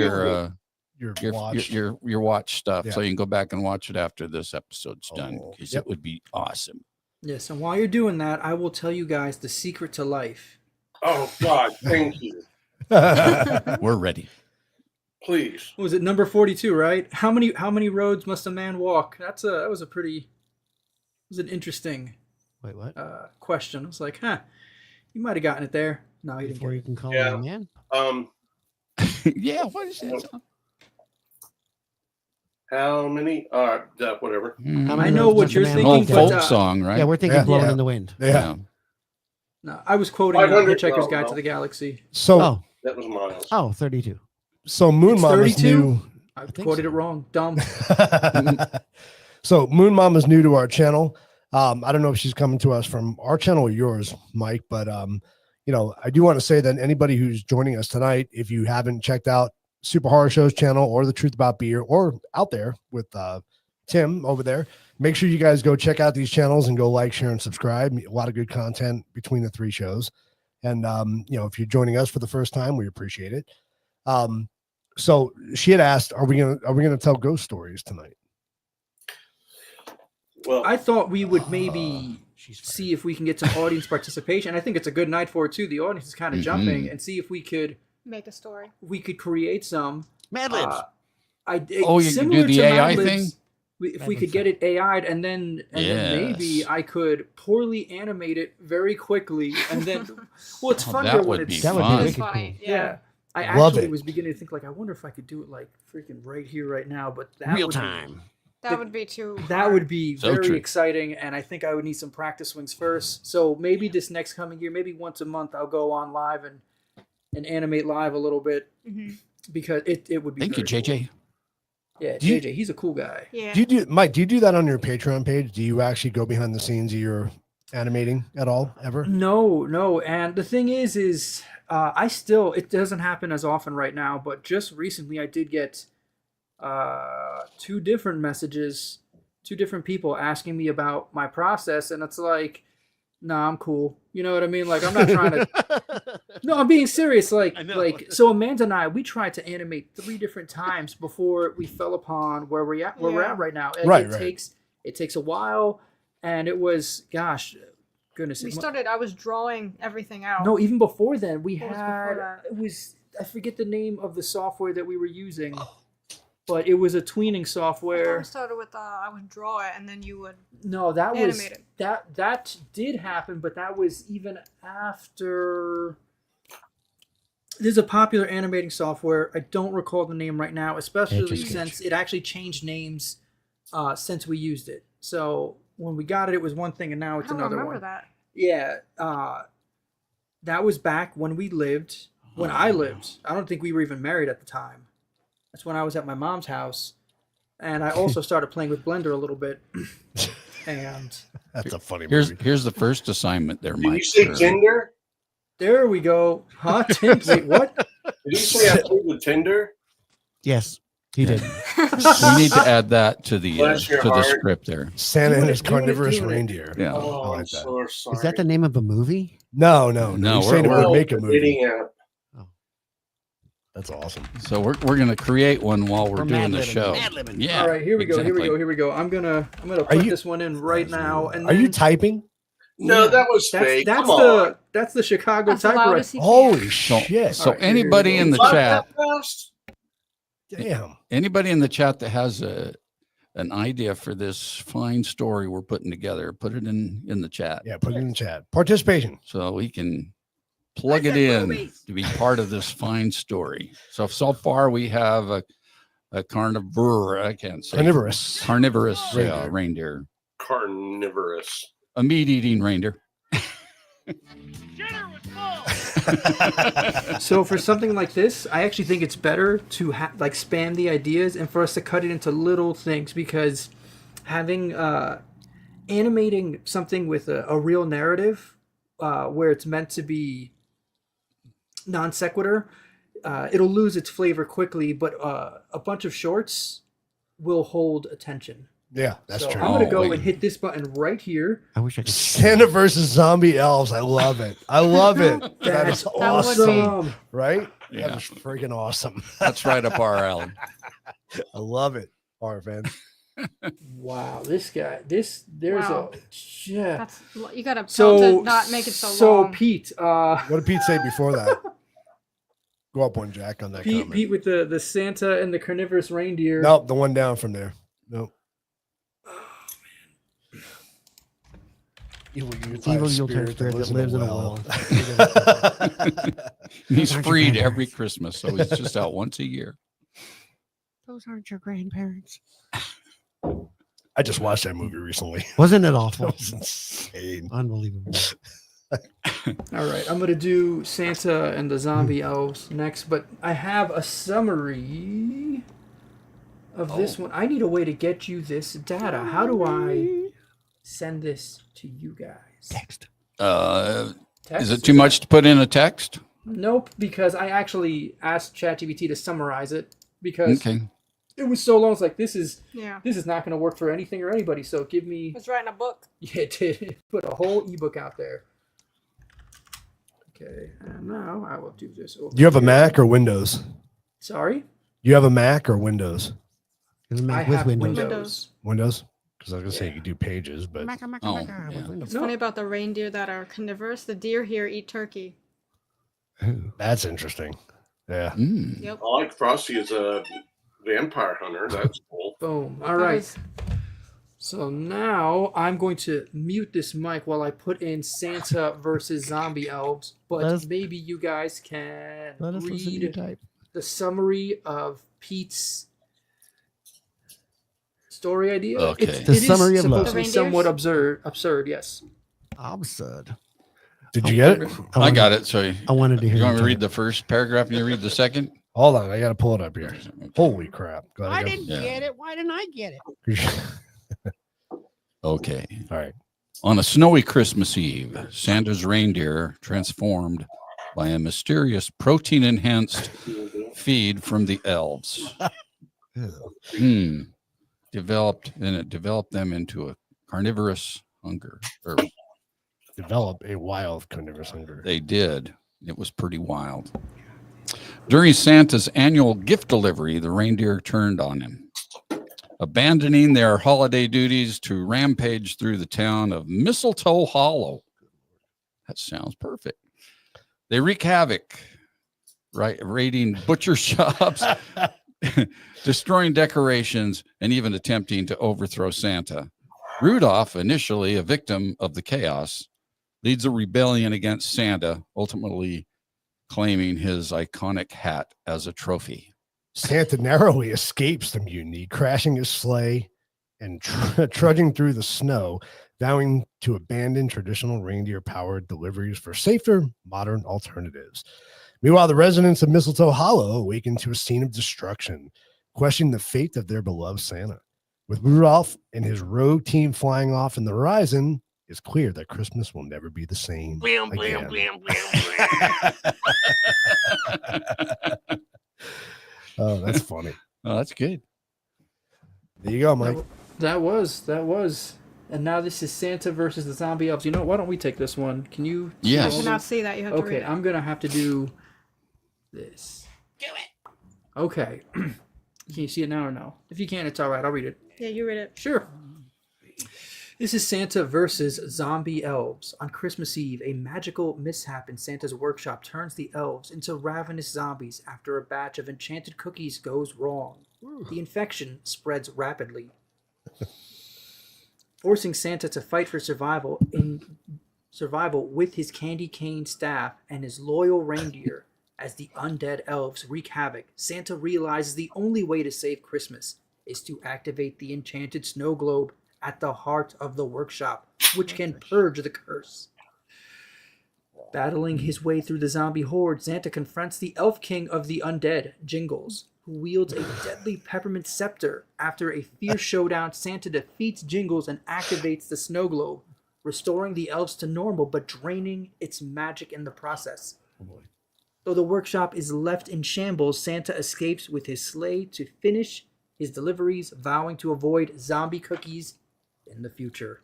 Your your watch stuff, Yeah. so you can go back and watch it after this episode's done. Oh, Because yep. it would be awesome. Yes, and while you're doing that, I will tell you guys the secret to life. Oh God, thank you. We're ready. Please. What was it, number 42, right? How many roads must a man walk? That was an interesting Wait, what? question. I was like, you might have gotten it there. No, you didn't. Before Get you it. can call Yeah. him a man. Yeah, what is that? How many? Whatever. How I many know roads what must a you're man thinking, Old walk but, down? folk song, right? Yeah, we're thinking Yeah. blowing Yeah. in the wind. Yeah. No, I was quoting 500 Hitchhiker's no, Guide no. to the Galaxy. So Oh, That was miles. oh, 32. so Moon It's Mama's 32? new. I think quoted so. it wrong. Dumb. So Moon Mama's new to our channel. I don't know if she's coming to us from our channel or yours, Mike, but I do want to say that anybody who's joining us tonight, if you haven't checked out Super Horror Show's channel or The Truth About Beer or out there with Tim over there, make sure you guys go check out these channels and go like, share, and subscribe. A lot of good content between the three shows. And if you're joining us for the first time, we appreciate it. So she had asked, are we gonna tell ghost stories tonight? Well, I thought we would maybe see if we can get some audience participation. I think it's a good night for it too. The audience is kind of jumping, and see if we could Make a story. create some. Mad Libs. You can do similar the to AI Mad Libs, thing? If Mad we Libs could get it AI'd, and then maybe Yes. I could poorly animate it very quickly, and then it's Oh, funnier that when would it's be That would be fun. That's wicked funny. cool. yeah. I Love actually it. was beginning to think like I wonder if I could do it like freaking right here, right now, but that Real would be- time. That would be too. That hard. would be So very true. exciting, and I think I would need some practice swings first. So maybe this next coming year, maybe once a month, I'll go on live and animate live a little bit Mhm. because it would be. Thank you, very JJ. cool. Yeah, Do you- JJ, he's a cool guy. Yeah. Do you do that on your Patreon page? Do you actually go behind the scenes of your animating at all ever? No, and the thing is it doesn't happen as often right now, but just recently I did get two different messages, two different people asking me about my process, and it's like, nah, I'm cool. You know what I mean? Like, I'm not trying to. No, I'm being serious. Like, I know. So Amanda and I, we tried to animate 3 different times before we fell upon where we're at right now. And Right, it takes a while, and it was, gosh, goodness. I was drawing everything out. No, even before then, we What was had before that? it was I forget the name of the software that we were using, but it was a tweening I software. started with I would draw it and then you would. No, that was Animate it. that did happen, but that was even after. There's a popular animating software. I don't recall the name right now, especially Etch-a-Sketch. since it actually changed names since we used it. So when we got it, it was one thing, and now I it's don't another remember one. that. Yeah, that was back when we lived. When I lived, I don't think we were even married at the time. That's when I was at my mom's house, and I also started playing with Blender a little bit. And That's a funny Here's movie. here's the first assignment there, did Mike. you say for- gender? There we go. Huh? Wait, what? Did you say I played with Tinder? Yes, he did. We need to add that to the Bless your heart. script there. Santa and his Do it, carnivorous do it. reindeer. Yeah. Oh, I like I'm that. so sorry. Is that the name of a movie? No. No, He's saying we're- we're make a movie. dating app. That's awesome. So we're gonna create one while we're Or doing the Mad-libbing. show. Mad-libbing. Yeah. All right, here we go. exactly. Here we go. I'm gonna Are put you- this one in right now. And Are you then- typing? No, Yeah, that was fake. That's Come on. that's the Chicago As loud typewriter. as he can. Holy So, shit! so All right, here we anybody go. in the Not chat, that fast? Damn. anybody in the chat that has an idea for this fine story we're putting together, put it in the chat Yeah, put it in the chat. Participation. so we can plug it in to be part of this fine story. So far we have a carnivore, I can't say Carnivorous. reindeer, Carnivorous. a meat-eating reindeer. So for something like this, I actually think it's better to like span the ideas and for us to cut it into little things, because having animating something with a real narrative where it's meant to be non sequitur, it'll lose its flavor quickly, but a bunch of shorts will hold attention. Yeah, that's So true. I'm gonna go wait. and hit this button right here. I wish I could. Santa versus zombie elves. I love it. I love it. That is That's would be- awesome. Right? Yeah. That is freaking awesome. That's right up our alley. I love it. Horror fan. Wow, this guy. There's Wow. a yeah. That's you gotta tell So to not make it so long. Pete, What did Pete say before that? Go up one, Jack, on that comment. Pete with the Santa and the carnivorous reindeer. Nope, the one down from there. Nope. Evil Yuletide spirit that lives in a well. He's Aren't you freed grandparents? every Christmas, so he's just out once a year. Those aren't your grandparents. I just watched that movie recently. Wasn't it That awful? was insane. Unbelievable. All right, I'm gonna do Santa and the zombie elves next, but I have a summary of this one. I need a way to get you this data. How do I send this to you guys? Text. Is Text? it too much to put in a text? Nope, because I actually asked ChatGPT to summarize it because Okay. it was so long. It's like this is Yeah. not going to work for anything or anybody. So give me. It's writing a book. Yeah, it did. Put a whole ebook out there. Okay, and now I will do this. Over Do you have a here. Mac or Windows? Sorry, You have a Mac or Windows? It was I Mac with have Windows. Windows. Windows? Because I was going to say you could do pages, but Mac, Mac, Oh, Mac, yeah. with Windows. It's funny about the reindeer that are carnivorous. The deer here eat turkey. that's interesting. Yeah. Mm. Yep. I like Frosty as a vampire hunter. That's cool. boom. All That right. is- So now I'm going to mute this mic while I put in Santa versus zombie elves. But Let us- maybe you guys can Let us listen to you read type. the summary of Pete's story idea. Okay. It The is summary of love. supposed to be The somewhat reindeers? absurd. Yes. Absurd. Did you get it? I got it. So I wanted to hear you want me to type. read the first paragraph and you read the second? Hold on. I got to pull it up here. Holy crap. Glad I I got- didn't Yeah. get it. Why didn't I get it? Okay. All right. On a snowy Christmas Eve, Santa's reindeer, transformed by a mysterious protein-enhanced feed from the elves, developed them into a carnivorous hunger. Or Develop a wild carnivorous hunger. they did. It was pretty wild. During Santa's annual gift delivery, the reindeer turned on him, abandoning their holiday duties to rampage through the town of Mistletoe Hollow. That sounds perfect. They wreak havoc, raiding butcher shops, destroying decorations, and even attempting to overthrow Santa. Rudolph, initially a victim of the chaos, leads a rebellion against Santa, ultimately claiming his iconic hat as a trophy. Santa narrowly escapes the mutiny, crashing his sleigh and trudging through the snow, vowing to abandon traditional reindeer-powered deliveries for safer, modern alternatives. Meanwhile, the residents of Mistletoe Hollow awaken to a scene of destruction, questioning the fate of their beloved Santa. With Rudolph and his rogue team flying off in the horizon, it's clear that Christmas will never be the same. Blam, blam, again. blam, blam, blam. Oh, that's funny. Oh, that's good. There you go, Mike. That was. And now this is Santa versus the zombie elves. You know, why don't we take this one? Can you? Yes. I cannot see that. You have to read Okay, it. I'm gonna have to do this. Do it. Okay. Can you see it now or no? If you can, it's all right. I'll read it. Yeah, you read it. Sure. This is Santa versus zombie elves. On Christmas Eve, a magical mishap in Santa's workshop turns the elves into ravenous zombies after a batch of enchanted cookies goes wrong. The infection spreads rapidly, forcing Santa to fight for survival with his candy cane staff and his loyal reindeer. As the undead elves wreak havoc, Santa realizes the only way to save Christmas is to activate the enchanted snow globe at the heart of the workshop, which can purge the curse. Battling his way through the zombie horde, Santa confronts the elf king of the undead, Jingles, who wields a deadly peppermint scepter. After a fierce showdown, Santa defeats Jingles and activates the snow globe, restoring the elves to normal but draining its magic in the process. Though the workshop is left in shambles, Santa escapes with his sleigh to finish his deliveries, vowing to avoid zombie cookies in the future.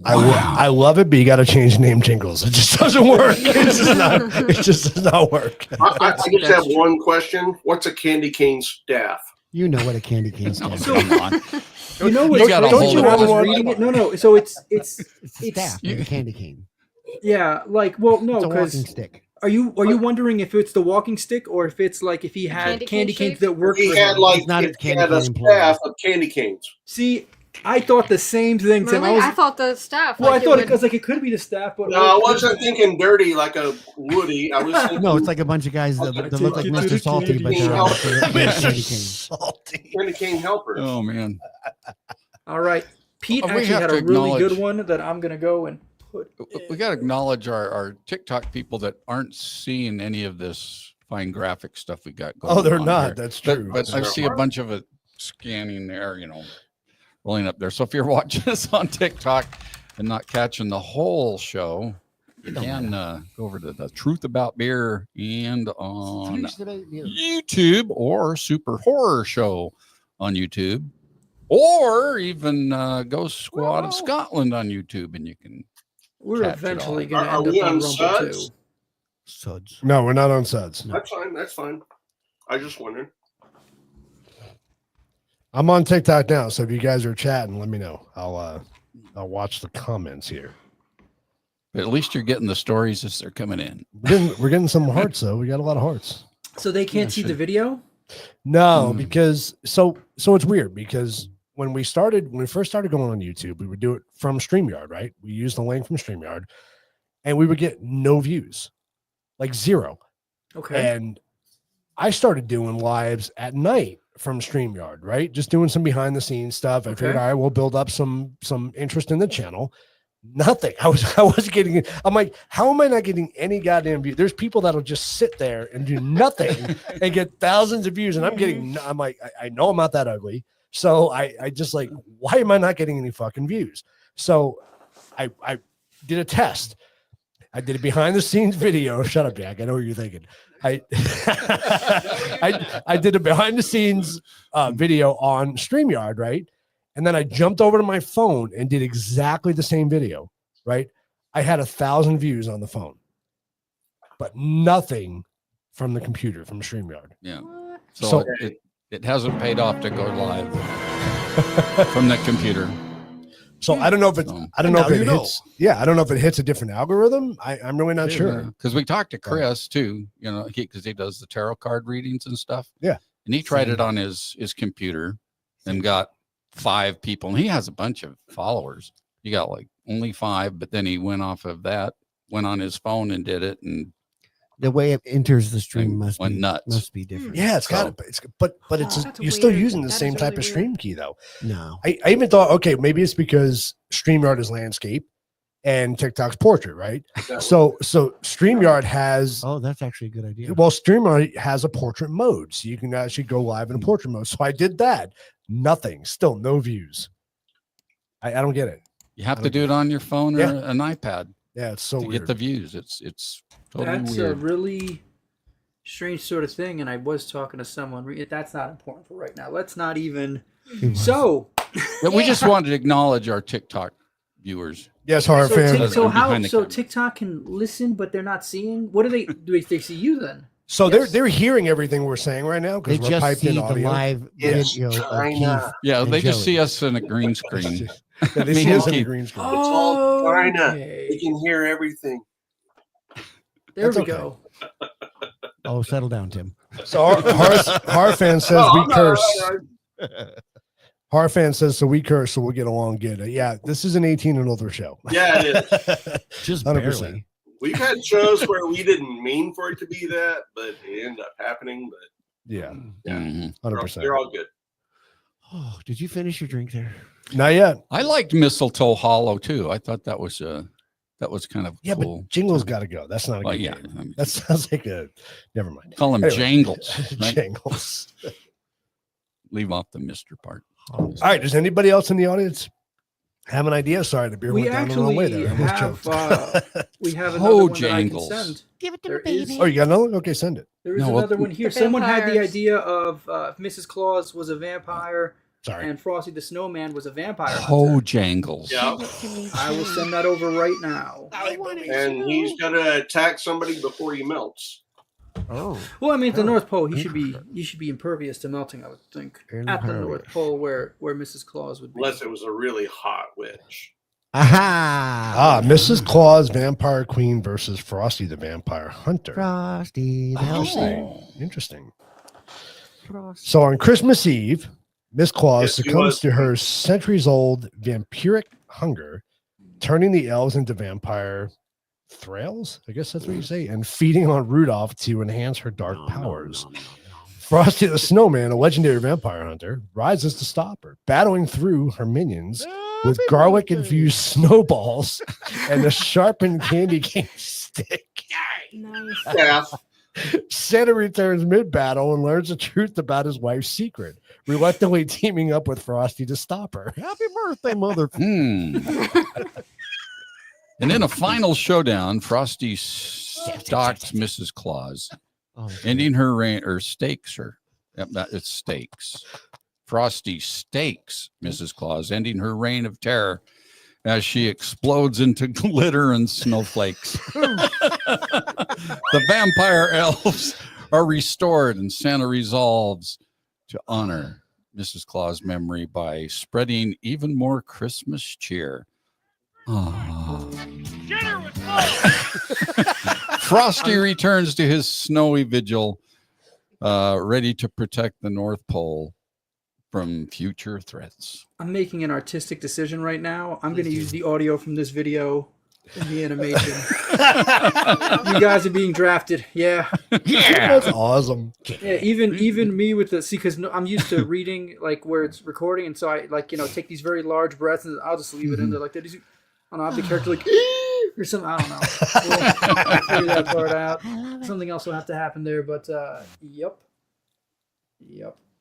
I love it, but you got to change the name Jingles. It just doesn't work. It just does not work. I just have one question. What's a candy cane staff? You know what a candy cane staff So- is. Come on. You know You what? gotta Don't hold you? it I up. was reading it. No. So it's It's a staff, like a candy cane. yeah. Like well, no, It's a walking because stick. are you wondering if it's the walking stick or if it's like if he had Candy candy cane canes shape? that work He for had him? like It's not a he candy had a cane employee. staff of candy canes. See, I thought the same thing. Tim. Really? I thought the staff. Well, like I thought it it was like it could be the staff, but No, I wasn't thinking dirty like a Woody. I was thinking No, it's like a bunch of guys that look like Mr. Salty, but they're all candy canes. Salty. candy cane helpers. Oh man. all right. Pete We actually have had to a really acknowledge- good one that I'm gonna go and put. We got to acknowledge our TikTok people that aren't seeing any of this fine graphic stuff we got going on. Oh, they're not. here. That's true. But I see a bunch of it scanning there, rolling up there. So if you're watching this on TikTok and not catching the whole show, you can go over to the Truth About Beer and on YouTube or Super Horror Show on YouTube, or even Ghost Squad of Scotland on YouTube, and you can. We're Catch it eventually all. gonna Are end we up on on Rumble Suds? too. Suds. No, we're not on Suds. That's fine. That's fine. I just wondered. I'm on TikTok now, so if you guys are chatting, let me know. I'll watch the comments here. But at least you're getting the stories as they're coming in. We're getting some hearts though. We got a lot of hearts. So they can't see the video. No, Hmm. because so it's weird because when we first started going on YouTube, we would do it from StreamYard, right? We used the link from StreamYard, and we would get no views, like zero. Okay. And I started doing lives at night from StreamYard, right? Just doing some behind the scenes stuff. I figured, Okay. all right, we'll build up some interest in the channel. Nothing. I was getting it. I'm like, how am I not getting any goddamn view? There's people that'll just sit there and do nothing and get thousands of views. And I'm like, I know I'm not that ugly. So I just like, why am I not getting any fucking views? So I did a test. I did a behind the scenes video. Shut up, Jack. I know what you're thinking. I did a behind the scenes video on StreamYard, right? And then I jumped over to my phone and did exactly the same video, right? I had 1,000 views on the phone, but nothing from the computer, from StreamYard. Yeah. What? So, So- it hasn't paid off to go live from the computer. So I don't know if it's, So- I don't know if Now it you know. hits. Yeah, I don't know if it hits a different algorithm. I'm really not sure. Because we talked to Chris too, because he does the tarot card readings and stuff. Yeah. And he tried Same. it on his computer and got 5 people. And he has a bunch of followers. He got like only 5, but then he went off of that, went on his phone and did it. And The way it enters the stream Thing must went be nuts. Must be different. Yeah, it's got So- it. But it's That's you're still weird. using the That is same type really of weird. stream key though. No. I even thought, okay, maybe it's because StreamYard is landscape and TikTok's portrait, right? So StreamYard has Oh, that's actually a good idea. well, StreamYard has a portrait mode, so you can actually go live in a portrait mode. So I did that. Nothing, still no views. I don't get it. You have to do it on your phone or an iPad. Yeah, it's so to weird. get the views. It's totally That's weird. a really strange sort of thing. And I was talking to someone. That's not important for right now. Let's not even. So. But we just wanted to acknowledge our TikTok viewers. Yes, horror fans. So TikTok can listen, but they're not seeing. What do they see you then? So they're hearing everything we're saying right now They because we're just piped see in the audio. live video of Keith. Yeah, and they just Joey. see us in a green screen. Yeah, they Me see and us in the Keith. green screen. It's all China. Okay. We can hear everything. There That's we okay. go. Oh, settle down, Tim. So horror fan says Oh, we I'm not- curse. Horror fan says so we curse, so we'll get along good. Yeah, this is an 18 and older show. Yeah, it is. Just 100%. barely. We've had shows where we didn't mean for it to be that, but it ended up happening. But Yeah, Mhm. 100%. they're all good. Oh, did you finish your drink there? Not yet. I liked Mistletoe Hollow too. I thought that was kind of Yeah, cool. but Jingle's got to go. That's not a Well, good yeah, game. I mean, That sounds like a. Never mind. call him Anyway. Jangles. Right? Jangles. Leave off the Mister part. All right. Does anybody else in the audience have an idea? Sorry, the beer We went down the wrong way actually there. I almost have choked. we have another one that I can Jangles. send. Give it to There me, is- baby. Oh, you got another one? Okay, send it. There is No, well, another one here. the Someone had the vampires. idea of if Mrs. Claus was a vampire Sorry. and Frosty the Snowman was a vampire. Ho hunter. Jangles. Yeah. I will send that over right now. And he's gonna attack somebody before he melts. Oh, Well, I mean, at the North Pole, you should be impervious to melting. I would think at the Impervious. North Pole, where Mrs. Claus would be. Unless it was a really hot witch. aha! Mrs. Claus, Vampire Queen versus Frosty the Vampire Hunter. Frosty the Oh. Interesting. Frosty. So on Christmas Eve, Miss Claus Yes, he succumbs was. to her centuries-old vampiric hunger, turning the elves into vampire thralls. I guess that's what you say, and feeding on Rudolph to enhance her dark powers. Frosty the Snowman, a legendary vampire hunter, rises to stop her, battling through her minions with garlic-infused snowballs and a sharpened candy cane stick. Nice. Yeah. Santa returns mid-battle and learns the truth about his wife's secret, reluctantly teaming up with Frosty to stop her. Happy birthday, mother. And in a final showdown, Frosty stalks Mrs. Claus, Oh, ending her reign, or stakes her. Yep, it's stakes. Frosty stakes Mrs. Claus, ending her reign of terror as she explodes into glitter and snowflakes. The vampire elves are restored, and Santa resolves to honor Mrs. Claus' memory by spreading even more Christmas cheer. Oh. Frosty returns to his snowy vigil, ready to protect the North Pole from future threats. I'm making an artistic decision right now. I'm going to use the audio from this video in the animation. You guys are being drafted. Yeah. That's awesome. Yeah, even me with the because I'm used to reading like where it's recording, and so I take these very large breaths, and I'll just leave it in there like that. I don't know, I'll have the character like or something. I don't know. We'll figure that part out. Something else will have to happen there, but yep.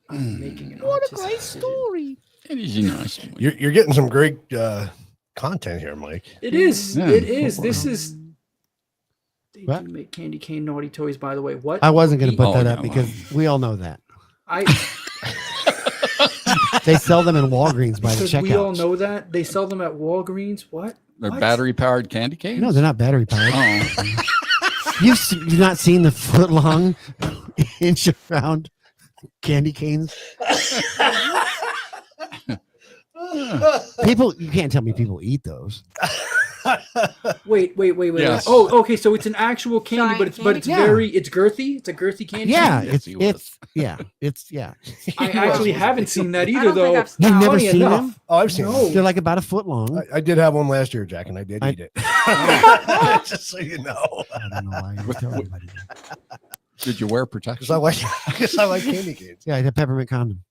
I'm making an artistic decision. It is nice. You're getting some great content here, Mike. It is. Yeah. It is. This is. They What? do make candy cane naughty toys, by the way. What? I wasn't going to put Oh, that no, up because we all know that. I They sell them in Walgreens by the because checkout. we all know that they sell them at Walgreens. What? They're What? battery-powered candy canes? No, they're not battery powered. Oh. You've not seen the foot long, inch round candy canes? People, you can't tell me people eat those. Wait. Yes. Oh, okay. So it's an actual candy, Giant but it's candy? Yeah. it's girthy. It's a girthy candy. Yeah, Yes, he was. yeah. I actually haven't seen that I either, don't think though. I've You've never Funny seen enough. them? Oh, I've seen No. They're like about a foot long. them. I did have one last year, Jack, and I did eat it. Just so you know. I don't know why you tell everybody that. Did you wear Because protection? I like candy canes. Yeah, the peppermint condom.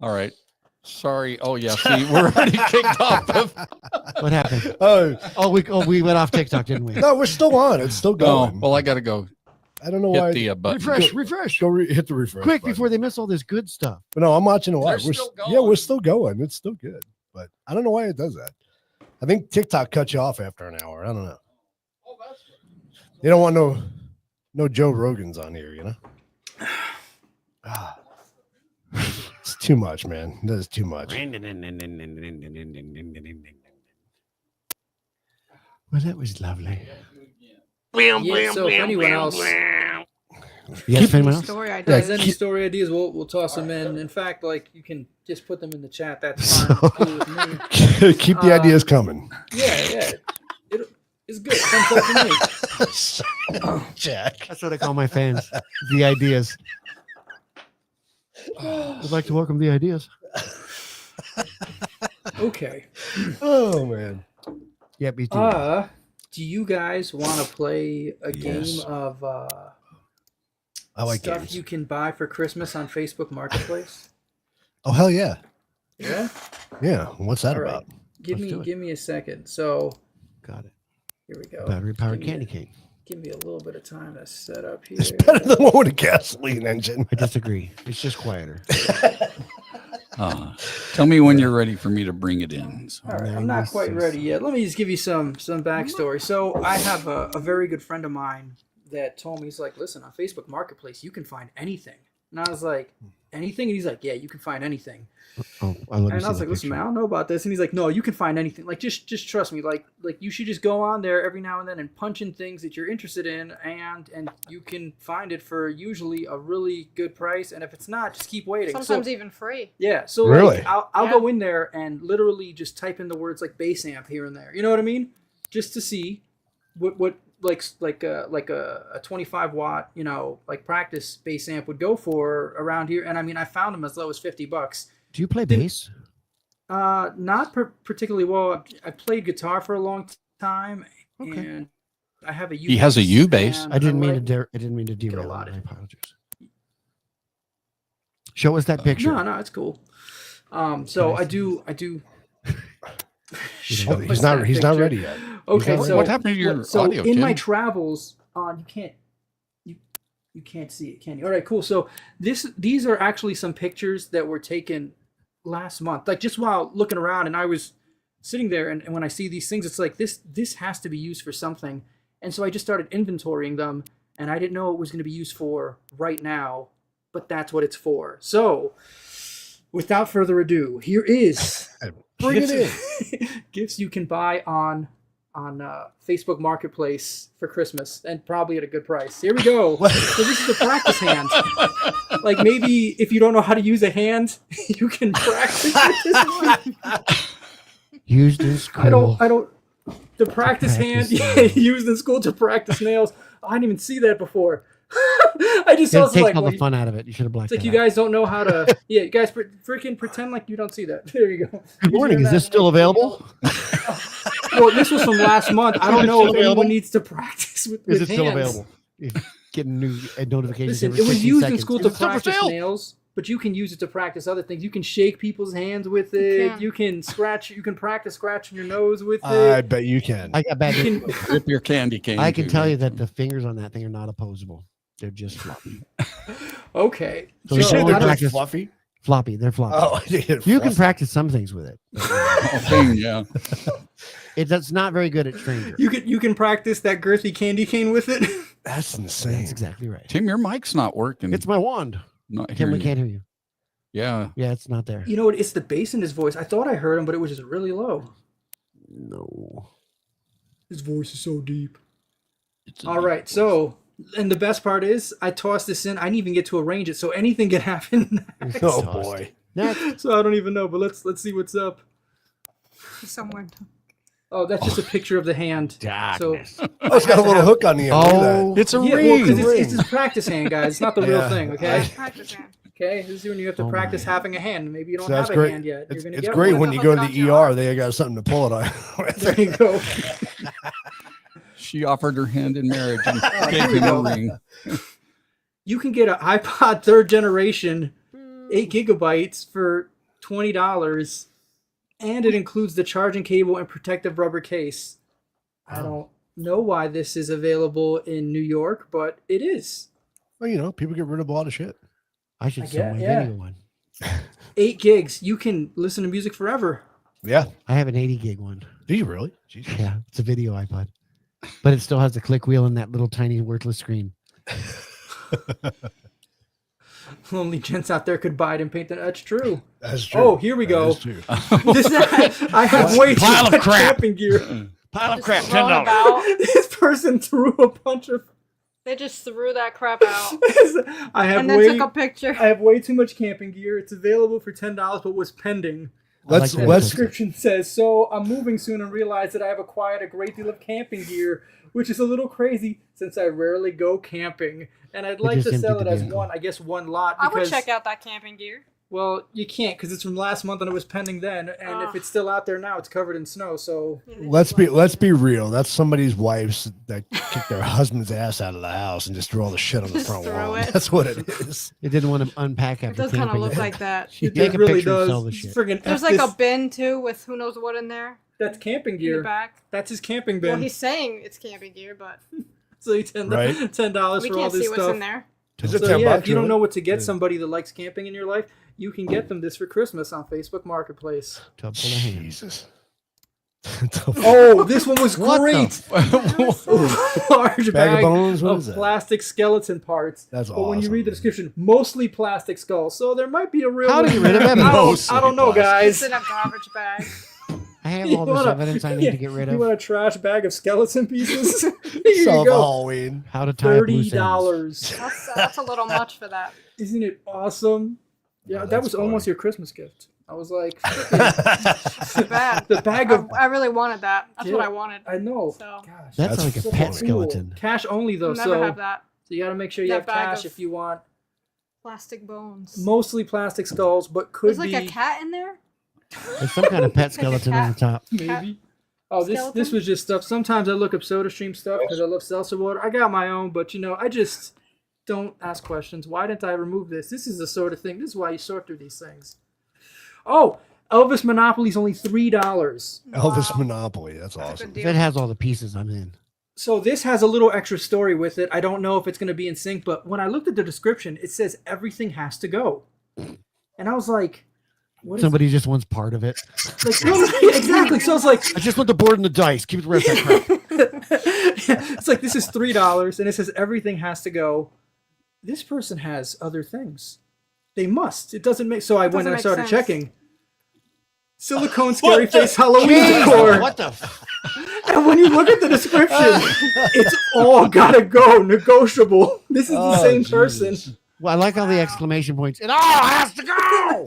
All right. Sorry. Oh, yeah. See, we're already kicked off. What happened? Oh Oh, we went off TikTok, didn't we? no, we're still on. It's still Oh, going. well, I got to go I don't know Hit why. the button. Refresh. Go hit the refresh. Quick button. before they miss all this good stuff. But no, I'm watching it live. They're still Yeah, we're going. still going. It's still good. But I don't know why it does that. I think TikTok cuts you off after an hour. I don't know. They don't want no Joe Rogans on here, you know? It's too much, man. That is too much. Well, that was lovely. Yeah, so if anyone else Yes, if anyone else? Story has ideas. any story ideas, we'll toss them in. In fact, like you can just put them in the chat. That's fine. Cool with me. Keep the ideas coming. Yeah. It's good. Thumbs up to me. Jack. That's what I call my fans. The ideas. I'd like to welcome the ideas. Okay. Oh, man. Yeah, me too. Do you guys want to play a game Yes. of I like stuff games. you can buy for Christmas on Facebook Marketplace? Oh, hell yeah. Yeah. Yeah. What's that All right. about? Give Let's do me it. give me a second. So Got it. here we go. Battery powered Give me candy a- cane. Give me a little bit of time to set up here. It's better than the one with a gasoline engine. I disagree. It's just quieter. Tell me when you're ready for me to bring it in. So. All right, I'm not quite ready yet. Let me just give you some backstory. So I have a very good friend of mine that told me, he's like, listen, on Facebook Marketplace, you can find anything. And I was like, anything? And he's like, yeah, you can find anything. Oh, I And I was like, listen, man, I don't know about this. And he's like, no, you can find anything. Like, just trust me. Like you should just go on there every now and then and punch in things that you're interested in, and you can find it for usually a really good price. And if it's not, just keep waiting. Sometimes even free. Yeah, so Really? like, I'll go in there and literally just type in the words like bass amp here and there. You know what I mean? Just to see what like a 25 watt, you know, like practice bass amp would go for around here. And I mean, I found them as low as $50. Do you play bass? Not particularly well. I played guitar for a long time, Okay. and I have a U. He has a U bass. and I didn't mean like- to. I didn't mean to Get a derail. lot I of- apologize. Show us that picture. No, it's cool. So Can I I do. He's Oh, he's not ready yet. Okay, What- so what happened to your audio, in my Tim? travels, you can't see it, can you? All right, cool. So these are actually some pictures that were taken last month, like just while looking around, and I was sitting there, and when I see these things, it's like this has to be used for something, and so I just started inventorying them, and I didn't know it was going to be used for right now, but that's what it's for. So, without further ado, here is Bring it in. gifts you can buy on Facebook Marketplace for Christmas, and probably at a good price. Here we go. So this is the practice hand. Like maybe if you don't know how to use a hand, you can practice with this one. Used in school. I don't. The practice hand, practice yeah, used in school to practice nails. I didn't even see that before. I just It also takes like, all well, the fun out of it. You should have blacked it's like that you out. guys don't know how to. Yeah, you guys freaking pretend like you don't see that. There you go. Good morning. Is this still available? Well, this was from last month. I don't Is it know still if available? anyone needs to practice with Is with it still hands. available? Getting new notifications. Listen, every it was 15 used seconds. in school Is to it still for practice sale? nails, but you can use it to practice other things. You can shake people's hands with it. can. You can scratch. You can practice scratching your nose with I it. bet you can. I got bad. You can, Rip your candy cane. I can too. tell you that the fingers on that thing are not opposable. They're just floppy. okay. So you So say I they're don't just practice- fluffy? Floppy. They're floppy. Oh, I did You can practice some things with it. Oh, thing, yeah. That's not very good at stranger. you can practice that girthy candy cane with it. That's That's insane. exactly right. Tim, your mic's not working. It's my wand. not Tim, hearing we you. can't hear you. Yeah. Yeah, it's not there. You know what? It's the bass in his voice. I thought I heard him, but it was just really low. No. His voice is so deep. It's a All deep right, voice. so and the best part is I tossed this in. I didn't even get to arrange it, so anything can happen. next. Oh boy. Next. So I don't even know, but let's see what's up. Someone. Oh, that's just a picture of the hand. Darkness. So Oh, it's got a little hook on the end. Look at that. Oh, It's a yeah, ring. well, 'cause it's Ring. his practice hand, guys. It's not the real Yeah. thing, okay? Practice hand. Okay, this is when you have to Oh, practice my. having a hand. Maybe you don't So that's have a great. hand yet. You're gonna It's get great one. when you go to the ER, they got something to pull it on. There you go. She offered her hand in marriage and here gave we him go. a ring. You can get an iPod third generation, 8 gigabytes for $20, and it includes the charging cable and protective rubber case. I don't know why this is available in New York, but it is. Well, people get rid of a lot of shit. I should I sell my get- yeah. video one. 8 gigs. You can listen to music forever. Yeah. I have an 80 gig one. Do you really? Jesus. Yeah, it's a video iPod, but it still has the click wheel and that little tiny worthless screen. Only gents out there could buy it and paint it. That's true. That's true. Oh, here we That go. is true. I have way too Pile of much crap. camping gear. Pile of Just crap, thrown $10. about. This person threw a bunch of. They just threw that crap out I have and then way. took a picture. I have way too much camping gear. It's available for $10, but was pending. Let's that. The let's description says, so I'm moving soon and realize that I have acquired a great deal of camping gear, which is a little crazy since I rarely go camping. And I'd like just to sell it emptied the as vehicle. one lot. I Because, would check out that camping gear. well, you can't because it's from last month and it was pending then. And if it's still out there now, it's covered in snow. So let's be real. That's somebody's wife's that kicked their husband's ass out of the house and just threw all the shit on the Just front throw lawn. it. That's what it is. It didn't want to unpack It after does kind of camping. look like that. Take it a really picture and does. sell the shit. Friggin' There's F like this- a bin too with who knows what in there That's camping in gear. the back. That's his camping Well, bin. he's saying it's camping gear, but So you $10 Right. $10 we for all can't this see what's stuff. in there. Is it So 10 yeah, bucks, if you don't really? know what to get Yeah. somebody that likes camping in your life, you can get them this for Christmas on Facebook Marketplace. Tub full of hands. Jesus. Oh, this one was What the great. Large Bag of bones? What is of that? plastic skeleton parts. That's But when you awesome. read the description, mostly plastic skull. So there might be a real How one do you in get rid of there. them? I don't know, Mostly guys. It's in a garbage bag. I have You all this wanna- evidence I need to get rid You of. want a trash bag of skeleton pieces? Here Sell you the go. Halloween. How to tie up loose ends. $30. That's a little much for that. Isn't it awesome? Yeah, Oh, that that's was almost funny. your Christmas gift. I was like, Too bad. the bag of. I really wanted that. That's what Yeah. I wanted. I know. So Gosh, That's That's like a so pet cool. skeleton. Cash only though, I'll never so have that. you got to make sure you That have bag cash of- if you want. Plastic bones. Mostly plastic skulls, but could There's like be a cat in there. There's some kind of pet Like a skeleton on the top. maybe. Oh, this skeleton? was just stuff. Sometimes I look up SodaStream stuff because I love seltzer water. I got my own, but I just don't ask questions. Why didn't I remove this? This is the sort of thing. This is why you sort through these things. Oh, Elvis Monopoly's only $3. Elvis Wow. Monopoly. That's That's a awesome. good If deal. it has all the pieces, I'm in. So this has a little extra story with it. I don't know if it's going to be in sync, but when I looked at the description, it says everything has to go. And I was like, what is Somebody just wants part of it. like, exactly. So it's like, I just want the board and the dice. Keep the rest of that crap. it's like, this is $3 and it says everything has to go. This person has other things. They must. It doesn't make, so I went doesn't and I make started sense. checking. Silicone scary face Halloween decor. What the? And when you look at the description, it's all gotta go, negotiable. This is the Oh, same Jesus. person. Well, I like all the exclamation points. It all has to go.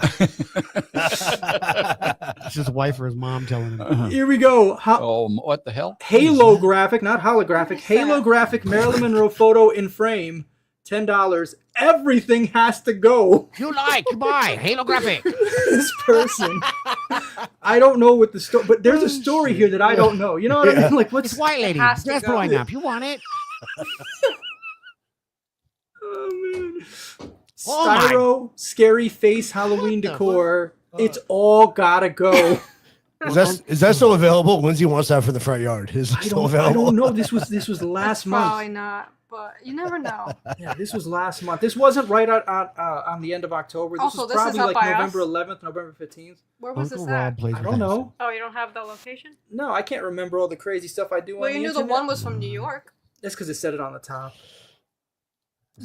It's his wife or his mom telling him. Here we go. Oh, what the hell? Halo graphic, not holographic. What is Halo that? graphic Marilyn Monroe photo in frame. $10. Everything has to go. You like, you buy. Halo graphic. This person. I don't know what the story, but there's a story here that I don't know. You know what I mean? Like, what's It's white lady. has to Dress go. blowing up. You want it? Oh, man. Oh, my- Styro, scary face Halloween What the decor. It's all gotta go. Is that still available? Lindsay wants that for the front yard. Is it I still don't available? know. This was last Probably month. not, but you never know. Yeah, this was last month. This wasn't right on the end of October. This Also, was this is probably up like by November us. 11th, November 15th. Where was Uncle this at? Rob plays I with don't acid. know. Oh, you don't have the location? No, I can't remember all the crazy stuff I do Well, on you the knew the internet. one was from New York. That's because it said it on the top.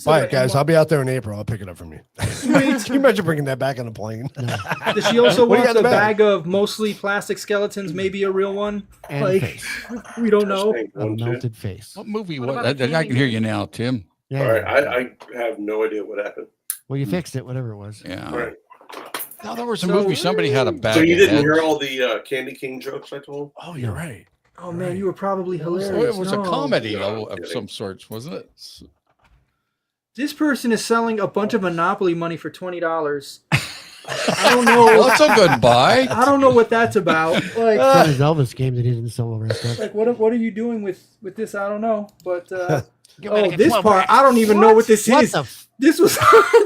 Buy it, guys. I'll be out there in April. I'll pick it up from you. Can you imagine bringing that back on a plane? Does she also What do you want got in the the bag? bag of mostly plastic skeletons, maybe a real one? And Like, face. we don't know. Just A one, too. melted face. What movie What was about that? a I can hear you now, Tim. Yeah. All right, I have no idea what happened. Well, you fixed it, whatever it was. Yeah. All right. Now there was a So- movie. Somebody had a bag. So you of didn't heads. hear all the Candy King jokes I told? Oh, you're right. Oh man, you were probably It was, hilarious. it was No. a comedy No, of I'm some sorts, wasn't it? This person is selling a bunch of Monopoly money for $20. I don't know. Well, that's a good buy. I don't know what that's about. Like, From his Elvis game that he didn't sell over and stuff. like what are you doing with this? I don't know. But Get ready oh, to get this 12 part racks. I don't even know what this What is. the f- This was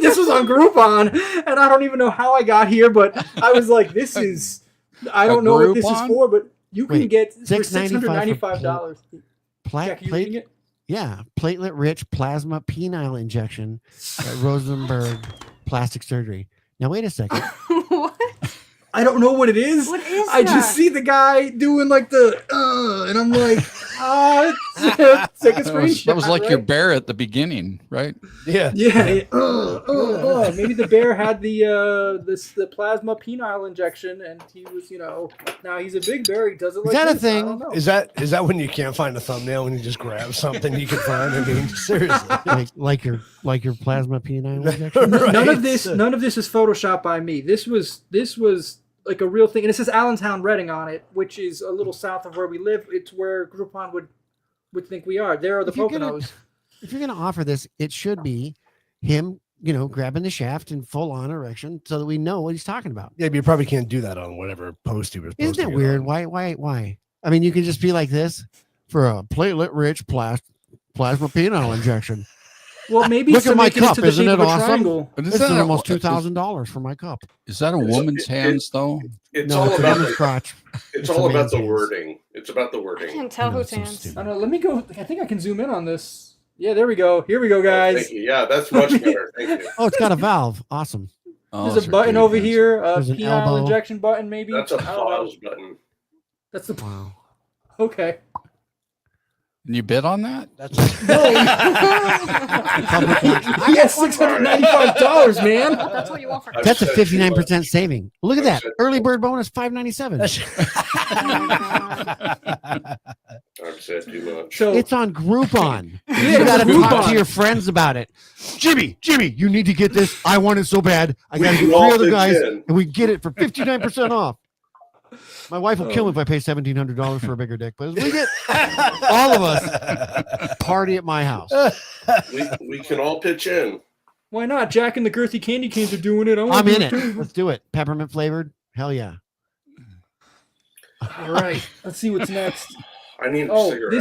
this was on Groupon, and I don't even know how I got here. But I was like, this is I don't know what this is Groupon? for, but you can Wait, get for $6.95 $695. Jack, you reading it? Yeah, platelet-rich plasma penile injection at Rosenberg plastic surgery. Now wait a second. What? I don't know what it is. What is I that? just see the guy doing like the and I'm like, take a screenshot. That was like your right? bear at the beginning, right? Yeah. Yeah. Maybe the bear had the plasma penile injection, and he was, now he's a big bear. He does it like that a this. thing? I don't know. Is that when you can't find a thumbnail when you just grab something you can find? I mean, seriously. like your plasma penile injection. Right. None of this is photoshopped by me. This was like a real thing, and it says Allentown, Reading on it, which is a little south of where we live. It's where Groupon would think we are. There are the Poconos. If you're gonna offer this, it should be him, grabbing the shaft in full on erection, so that we know what he's talking about. Yeah, but you probably can't do that on whatever post he was. Isn't posting that it weird? on. Why? I mean, you can just be like this for a platelet-rich plasma penile injection. Well, maybe Look to at my make it cup, into the isn't shape it of a awesome? triangle. But This is almost $2,000 for my cup. Is that a woman's hands though? It's No, all it's a about woman's the, crotch. it's a all about man's the hands. wording. It's about the I wording. can't tell whose so hands. stupid. I don't know. Let me go. I think I can zoom in on this. Yeah, there we go. Here we go, Oh, guys. thank you. Yeah, that's much better. Thank you. Oh, it's got a valve. Awesome. Oh, There's those a are button good over hands. here. A There's an penile elbow. injection button, maybe. That's a I don't know. pause button. That's the Wow. okay. And you bid on that? That's I got $695, man. That's what you want for I've That's a said too 59% much. saving. Look at that. Early bird bonus $597. I've said too much. So It's on Groupon. Yeah, You it's got to on talk Groupon. to your friends about it. Jimmy, you need to get this. I want it so bad. I We got to can get all 3 other pitch guys, in. and we get it for 59% off. My wife will kill me if I pay $1,700 for a bigger dick, but we get all of us party at my house. We can all pitch in. why not? Jack and the Girthy Candy Canes are doing it. I'm in it. Let's do it. Peppermint flavored. Hell yeah. All right. Let's see what's next. I need a Oh, cigarette.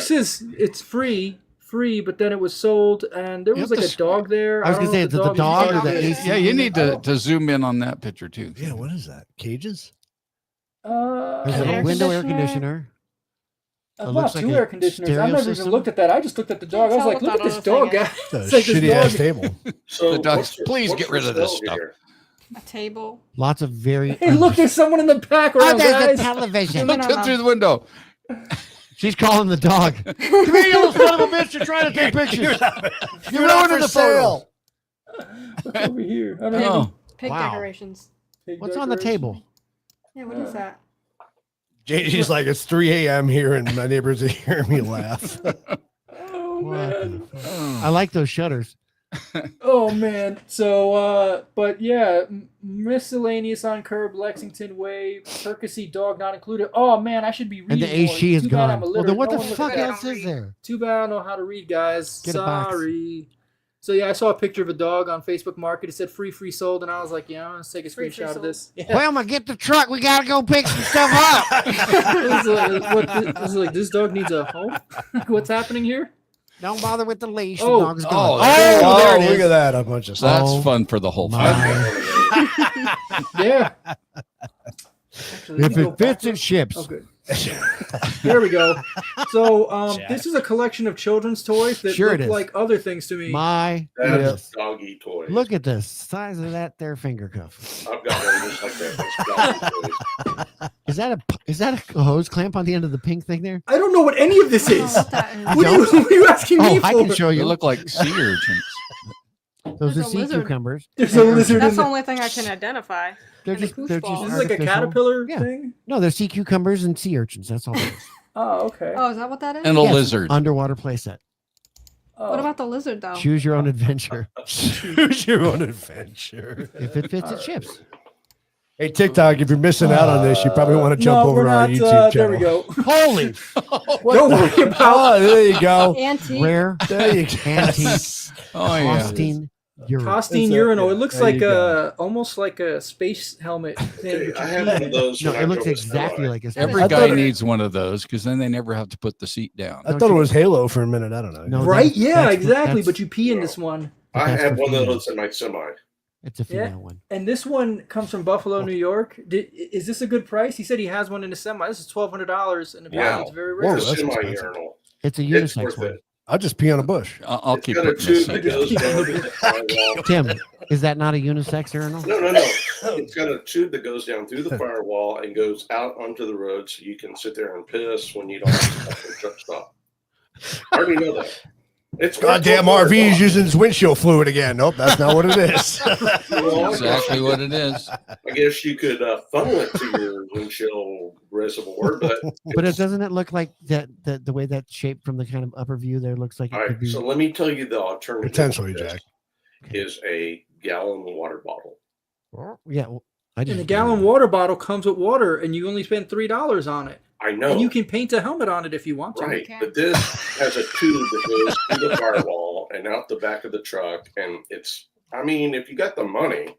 it's free, but then it was sold, and there was have like to a dog there. I was don't gonna say, know is it the was dog or barking. the AC? Yeah, you need to zoom in on that picture too. yeah. What is that? Cages? There's An a air window air conditioner. conditioner. I It bought looks like 2 a air conditioners. stereo I've never system. even looked at that. I just looked at the dog. I was Tell like, what look at that this other dog, thing guy. It's a It's like this shitty ass dog. table. So The dog- what's for- please what's get for rid of this sale stuff. here? A table. Lots of very. Hey, look, there's someone in the background, Oh, there's the guys. television. Look no. through the window. She's calling the dog. Come here, you little son of a bitch! You're trying to take pictures. You're ruining the photo. What's over here? I don't know. Oh, Pig Wow. decorations. Pig What's on the decoration. table? Yeah, what is that? JG's like, it's 3 a.m. here, and my neighbors are hearing me laugh. Oh man. I like those shutters. Oh man. So, but yeah, miscellaneous on curb, Lexington Way, Percy dog not included. Oh man, I should be reading. And the more. AC is Too bad gone. I'm Well, illiterate. then what No the one looked fuck at that. else is there? Too bad I don't know how to read, guys. Get a box. Sorry. So yeah, I saw a picture of a dog on Facebook Market. It said free sold, and I was like, yeah, let's take a Free screenshot of sold. this. Yeah. Well, get the truck. We gotta go pick some stuff up. It was like, this dog needs a home. What's happening here? Don't bother with the leash. Oh. The dog's gone. Oh, Oh, there it look is. at that. A bunch of so that's stuff. fun for the whole My. family. Yeah. Actually, let If me go it fits, back. it ships. Oh, good. There we go. So, this is a collection of children's toys that Sure it look is. like other things to me. My. That's goodness. doggy toys. Look at the size of that there finger cuff. I've got one just like that. That's doggy toys. Is that a hose clamp on the end of the pink thing there? I don't know what any of this I don't is. know what that is. What are you asking me Oh, for? I can show You you. look like sea urchins. Those There's are a sea lizard. cucumbers. There's a lizard That's in the there. only thing I can identify. They're And the just, koosh they're balls. just This is like a artificial. caterpillar Yeah. thing. No, they're sea cucumbers and sea urchins. That's all it is. Oh, okay. Oh, is that what that is? And a Yes, lizard. Underwater playset. Oh. What about the lizard though? Choose your own adventure. Choose your own adventure. If it fits, it ships. Hey, TikTok, if you're missing out on this, you probably want to jump no, over we're to our not. YouTube channel. There we go. Holy Don't worry about. Oh, there you go. Antique. rare There you go. antique Oh yeah. costing urine. Costine It's a- urinal. yeah, It looks there like you go. almost like a space helmet thing. Okay, but I you have pee one in of it. those. No, when I it looks drove a exactly semi. like a Every I guy thought- needs one of those because then they never have to put the seat down. I thought it was Halo for a minute. I don't know. No, Right? that's- Yeah, that's- exactly. that's- But you pee in this one. I That's have for one of female. those in my semi. It's a female one. And this one comes from Buffalo, New York. Is this a good price? He said he has one in a semi. This is $1,200, and apparently Wow. it's very Whoa, rare. It's a that's semi expensive. urinal. It's a It's unisex worth one. it. I'll just pee on a bush. I'll It's keep got a putting this tube that thing goes down. down to the firewall. Tim, is that not a unisex urinal? No. It's got a tube that goes down through the firewall and goes out onto the road, so you can sit there and piss when you don't have to stop at a truck stop. I already know that. It's Goddamn RV is using his windshield fluid again. Nope, that's not what it is. Exactly what it is. I guess you could funnel it to your windshield reservoir, but Doesn't it look like that the way that's shaped from the kind of upper view there looks like it all right. could be? So let me tell you the alternative. Potentially, to this Jack. is a gallon water bottle. Yeah, well, I And just the gallon water bottle comes with water, and you only spend $3 on it. I know. And you can paint a helmet on it if you want to. Right, Okay. but this has a tube that goes through the firewall and out the back of the truck, and it's. I mean, if you got the money,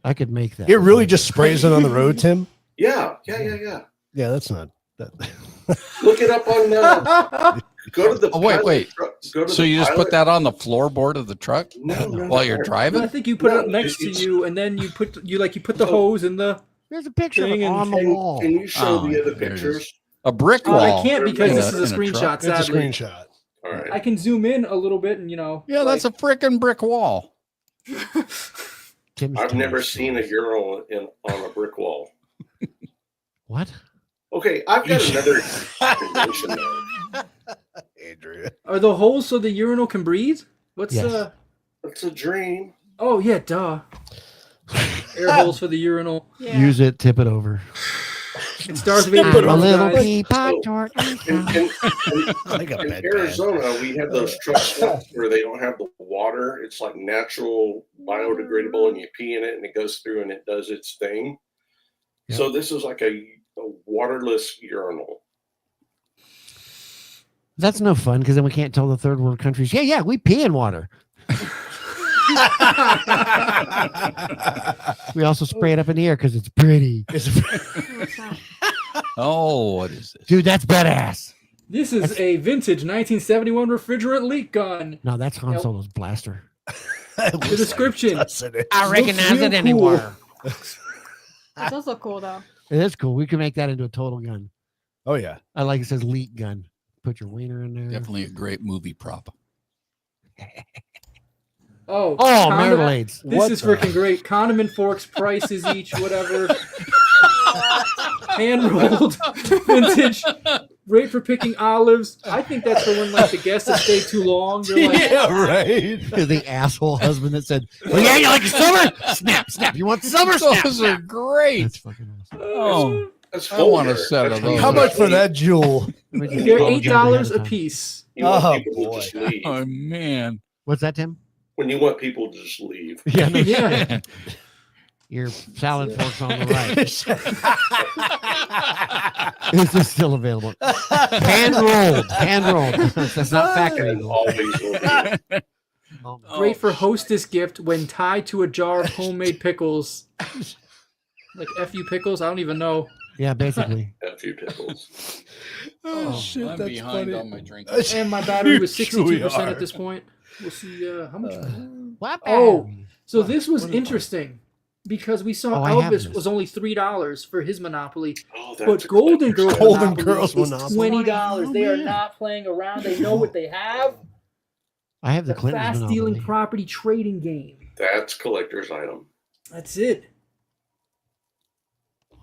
I could make that. It really just sprays it on the road, Tim. yeah. Yeah, that's not that. Look it up on. Go to the. Oh, wait. pilot truck. Go to So the you just pilot- put that on the floorboard of the truck No, while you're No, I driving? think you put it No, up next to it's- you, and then you put the Oh. hose in the. There's a picture of Thing it and- on the wall. Can you show Oh, the other there it is. pictures? A brick Oh, wall. I can't because in this a- is a in a truck. screenshot. It's a Sadly, screenshot. All right. I can zoom in a little bit, and Yeah, that's a freaking brick wall. Tim's I've telling never us seen a stories. urinal on a brick wall. What? Okay, I've got another invention there. Adrian. Are the holes so the urinal can breathe? What's Yes. It's a dream. Oh yeah, duh. Air holes for the urinal. Yeah. Use it, tip it over. It's Darth Vader. I'm a guys. little teapot tort. In Like a bedpan. Arizona, we have those truck stops where they don't have the water. It's like natural, biodegradable, and you pee in it, and it goes through and it does its thing. Yep. So this is like a waterless urinal. That's no fun because then we can't tell the third world countries, yeah, we pee in water. We also spray it up in the air because it's pretty. What's that? Oh, what is this? Dude, that's badass. This is a vintage 1971 refrigerant leak gun. No, that's Han Nope. Solo's blaster. The description. I recognize real it anywhere. It does look cool though. It is cool. We can make that into a total gun. Oh yeah. I like it says leak gun. Put your wiener in there. Definitely a great movie prop. Oh, Oh, condom- Marmalades. This What is the- freaking great. Condiment forks, prices each, whatever. Hand rolled, vintage, great for picking olives. I think that's for when like the guests have stayed too long. They're like, Yeah, right. The asshole husband that said, "Well, yeah, you like your summer? Snap, snap. You want summer? Snap, Those snap." are great. That's fucking awesome. Oh, That's I want a vulgar. set of That's those. How much for that jewel? they're Blowjob $8 ahead a of time. piece. You want Oh, people to boy. just leave. oh man. What's that, Tim? When you want people to just leave. Yeah, no, Yeah. your salad fork's on the right. Is this still available? Hand rolled. Hand rolled. That's not factory. And always will be. Oh, my- Great for hostess gift when tied to a jar of homemade pickles. Like FU pickles? I don't even know. Yeah, basically. A few pickles. Oh, I'm shit, that's behind funny. on my drink. And my battery was You truly 62% are. at this point. We'll see how much. What? Oh, so What? this was What is that? interesting because we saw Oh, I have Elvis this. was only $3 for his Monopoly, Oh, that's but a Golden collector's Girls Golden Monopoly Girls is Monopoly. $20. They Oh, are man. not playing around. They know what they have. I have the The Clinton fast dealing property trading game. That's collector's item. That's it.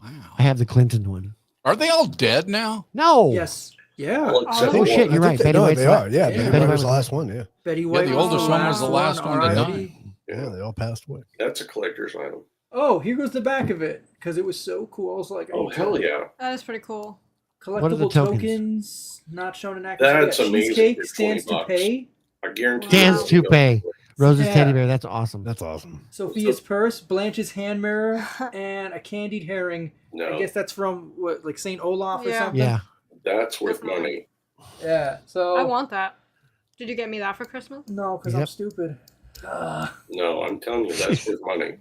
Wow. I have the Clinton one. Are they all dead now? No. Yes. Yeah. Well, except Oh for shit, one. you're right. Betty No, White's they la- are. Yeah, Yeah. Betty Betty White White was the was- last one. Yeah. Betty White. the was oldest one was the last one to R.I.P. die. Yeah, they all passed away. That's a collector's item. Oh, here goes the back of it because it was so cool. I was like, Oh, hell yeah. That is pretty cool. What are the Collectible tokens? tokens not shown in action. That's Yeah, amazing Cheesecake for stands to $20. pay. I guarantee Stands you. to pay. Rose's Yeah. teddy bear. That's awesome. That's awesome. Sophia's purse, Blanche's hand mirror, and a candied herring. No, I guess that's from what, like Saint Olaf or Yeah. something. Yeah. that's worth Definitely. money. Yeah. So I want that. Did you get me that for Christmas? no, because I'm Yep. stupid. No, I'm telling you, that's worth money.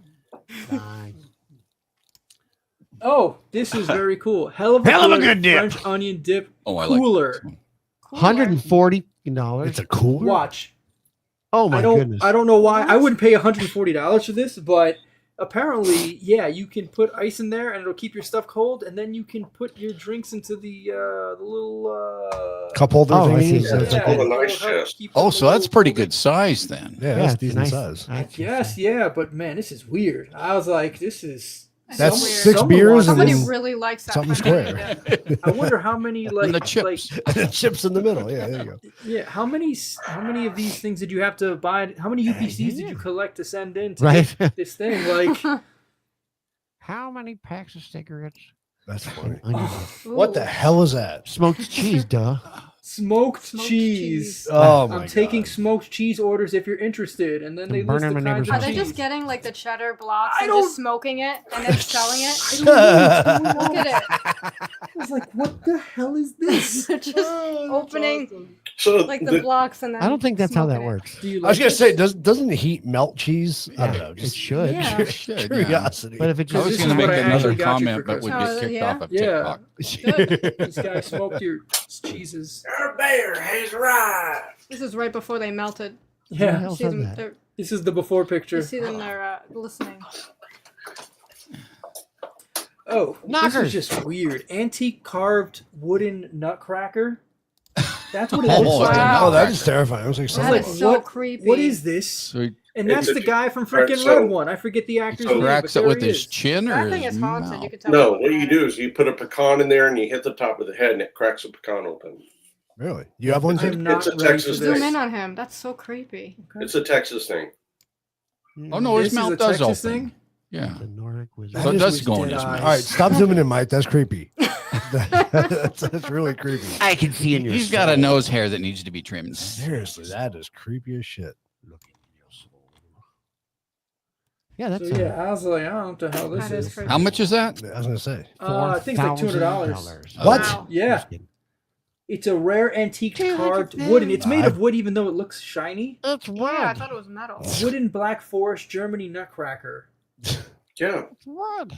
Fine. Oh, this is very cool. Hell of a good dip. French onion dip Oh, I like cooler. this one. $140. It's a cooler. Watch. Oh my I don't. goodness. I don't know why. I wouldn't pay $140 for this, but apparently, yeah, you can put ice in there and it'll keep your stuff cold, and then you can put your drinks into the little cup holder Oh, I thingy. see. So it's like a it'll nice help chest. keep Oh, them so a that's little pretty colder. good size then. Yeah, that's it's decent nice. size. I think Yes, so. yeah, but man, this is weird. I was like, this is. That's weird. 6 Someone beers wants and Somebody then really likes that. something kind of square. idea. I wonder how many And the chips. chips in the middle. Yeah, there you go. Yeah, how many of these things did you have to buy? How many UPCs did you collect to send in to Right. get this thing? Like, How many packs of cigarettes? That's funny. Onion. What the hell is that? Smoked cheese, duh. smoked Smoked cheese. cheese. Oh my I'm taking God. smoked cheese orders if you're interested, and then they list burning the my kinds neighbor's of Are they cheese. just getting like the cheddar blocks I and don't- just smoking it and then selling it? Look Look at it. I was like, what the hell is this? They're just opening So like the blocks and then I don't think that's how that smoking it. works. Do you I was like gonna this? say, doesn't heat melt cheese? I don't Yeah, know. it Just should. Yeah. Should, yeah. curiosity. But if it I just was This going to is make what I another actually got you comment, for but would Christmas. get kicked Yeah? off of Yeah. TikTok. This guy smoked your cheeses. our bear has arrived. This is right before they melted. Who the Yeah, hell You see said them, that? they're, this is the before you picture. see them, they're listening. Oh, this Knockers. is just weird. Antique carved wooden nutcracker. That's what it Oh, looks like. wow. Oh, that is terrifying. I was like, I was That like, is so what- creepy. What is this? So he And that's It's the a- guy from Alright, freaking so- Red One. I forget the actor's so name. cracks but it there with he his is. chin or That his thing is haunted. You mouth? can tell. No, by what you looking do at is you put a pecan in there and you hit the top of the head and it cracks the pecan open. really? You have one? I'm Too? not It's a ready Texas for it. Zoom this. in on him. That's so creepy. It's a Texas thing. Oh, no, his This is mouth a does Texas open. thing? Yeah. The Nordic wizard. That So it is does with go in dead his eyes. mouth. All right, stop zooming in, Mike. That's creepy. that's really creepy. I can see in your He's got a soul. nose hair that needs to be trimmed. Seriously, that is creepy as shit. Yeah, that's So yeah, I was like, I don't know what the hell this That is is. creepy. How much is that? I was gonna say. I think it's like $200. $4,000. What? Wow. Yeah, it's a rare antique carved wood, and it's made of wood, even though it looks shiny. It's Yeah, I wood. thought it was metal. Wooden Black Forest Germany nutcracker. Yeah. It's wood.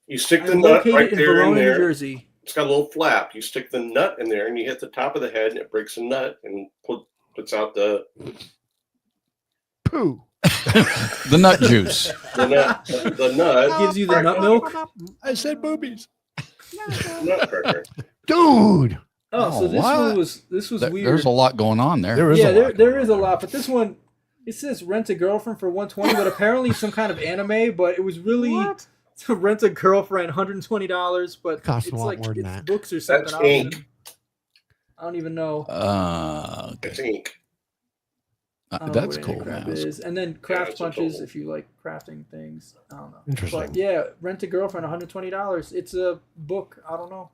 You stick I the nut located right in there in Verona, New there. Jersey. It's got a little flap. You stick the nut in there and you hit the top of the head and it breaks the nut and puts out the Poo. The nut juice. nut. The nut Gives you the nut milk. I said boobies. nutcracker. Dude. Oh, so Oh, this what? one was weird. There's a lot going on there. There is Yeah, a lot there going is on a lot, but this one it says rent a girlfriend for $120, but apparently some kind of anime. But it was really What? to rent a girlfriend $120, but Costs a it's lot like more than it's that. books or something. That's I don't ink. even- I don't even know. Okay. It's ink. I don't know That's what cool, any crap man. is. And then craft it's a punches total. if you like crafting things. I don't know. Interesting. But yeah, rent a girlfriend $120. It's a book. I don't know.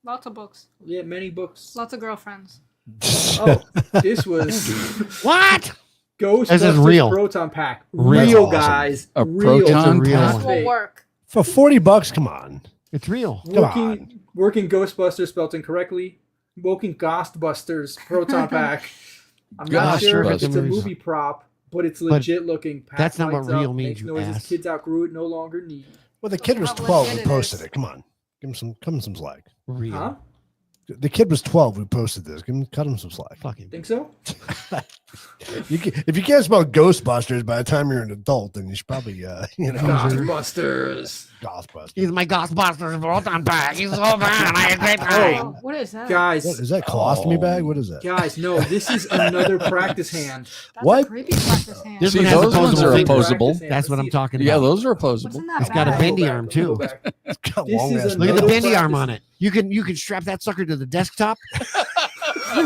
Lots of books. Yeah, many books. Lots of girlfriends. Oh, this was What? Ghostbusters real. Proton Pack. Real. Real, That's awesome. guys. A real. proton It's a real pack? one. This will work. For $40, come on. It's real. Working Ghostbusters spelled incorrectly. Working Ghostbusters Proton Pack. I'm not sure if it's a Ghostbusters. movie prop, but it's legit looking. Pack that's not what lights up, real means, makes you noises. ass. Kids outgrew it, no longer need. Well, the kid was How 12 legit who it posted is. it. Come on. Give him some slack. Real. Huh? The kid was 12 who posted this. Cut him some slack. Fucking. Think so? If you can't spell Ghostbusters by the time you're an adult, then you should probably, Ghostbusters. Ghostbusters. He's my Ghostbusters Proton Pack. He's so bad. I had a great time. Oh, what is that? Guys, What, is that colostomy bag? What is that? guys, no, this is another practice hand. That's What? a creepy practice hand. This See, one has those ones opposable are fingers. opposable. Practice hand. That's what Let's I'm see if- talking Yeah, about. those are opposable. Wasn't that It's got a bad? bendy Go arm, back, too. go back. It's got This long is ass Look at the Another bendy arm practice- on it. You can strap that sucker to the desktop,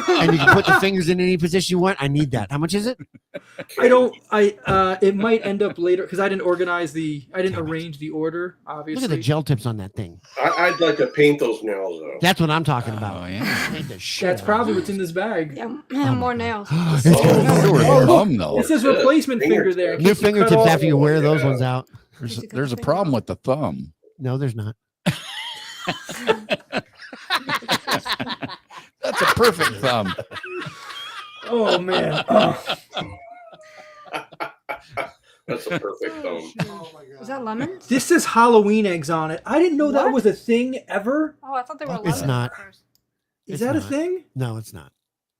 and you can put the fingers in any position you want. I need that. How much is it? It might end up later because I didn't arrange the order, obviously. Look at the gel tips on that thing. I'd like to paint those nails though. That's what I'm talking about. Oh, yeah. Paint the shit That's out of probably it. what's in this bag. Yeah, more nails. It's Oh, got Sure, Oh, thumb, though. It says Shit. replacement finger there. in new case you cut fingertips off- after you wear those yeah. ones out. There's a problem with the thumb. No, there's not. That's a perfect thumb. Oh man. Oh. That's a perfect thumb. Is that lemons? This says Halloween eggs on it. I didn't know that What? was a thing ever. Oh, I thought they were It's lemons. not. at first. Is It's that a not. thing? No, it's not.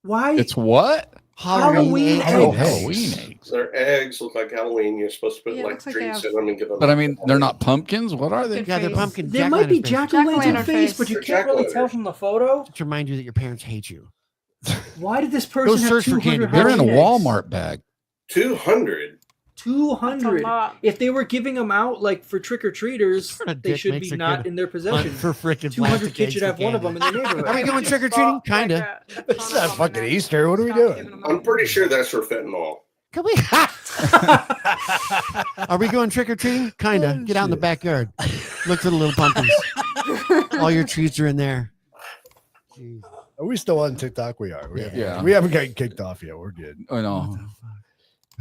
Why? It's what? Halloween eggs. Halloween eggs. Their eggs look like Halloween. You're supposed to put Yeah, it like looks like they treats have- in them and give them. But I mean, they're not pumpkins. What are they? Good Yeah, they're face. pumpkin. There might be jack-o'-lantern jack-o'-lantern face, face. but you They're can't really tell jack-o'-lanterns. from the photo. To remind you that your parents hate you. Why did this Go person have search for 200 candy. They're in a Halloween eggs? Walmart bag. 200. 200. lot. If they were giving them out like for trick-or-treaters, Sort of they dick should makes be a not kid in their Hunt possession. for freaking 200 kids should have one of them in their neighborhood. Are we going trick or treating? Kinda. It's not fucking Easter. What are we doing? I'm pretty sure that's for fentanyl. Can we? Are we going trick or treating? Kinda. Get out in the backyard. Look for the little pumpkins. All your treats are in there. Jeez. Are we still on TikTok? We are. Yeah. We haven't gotten kicked off yet. We're good. I know.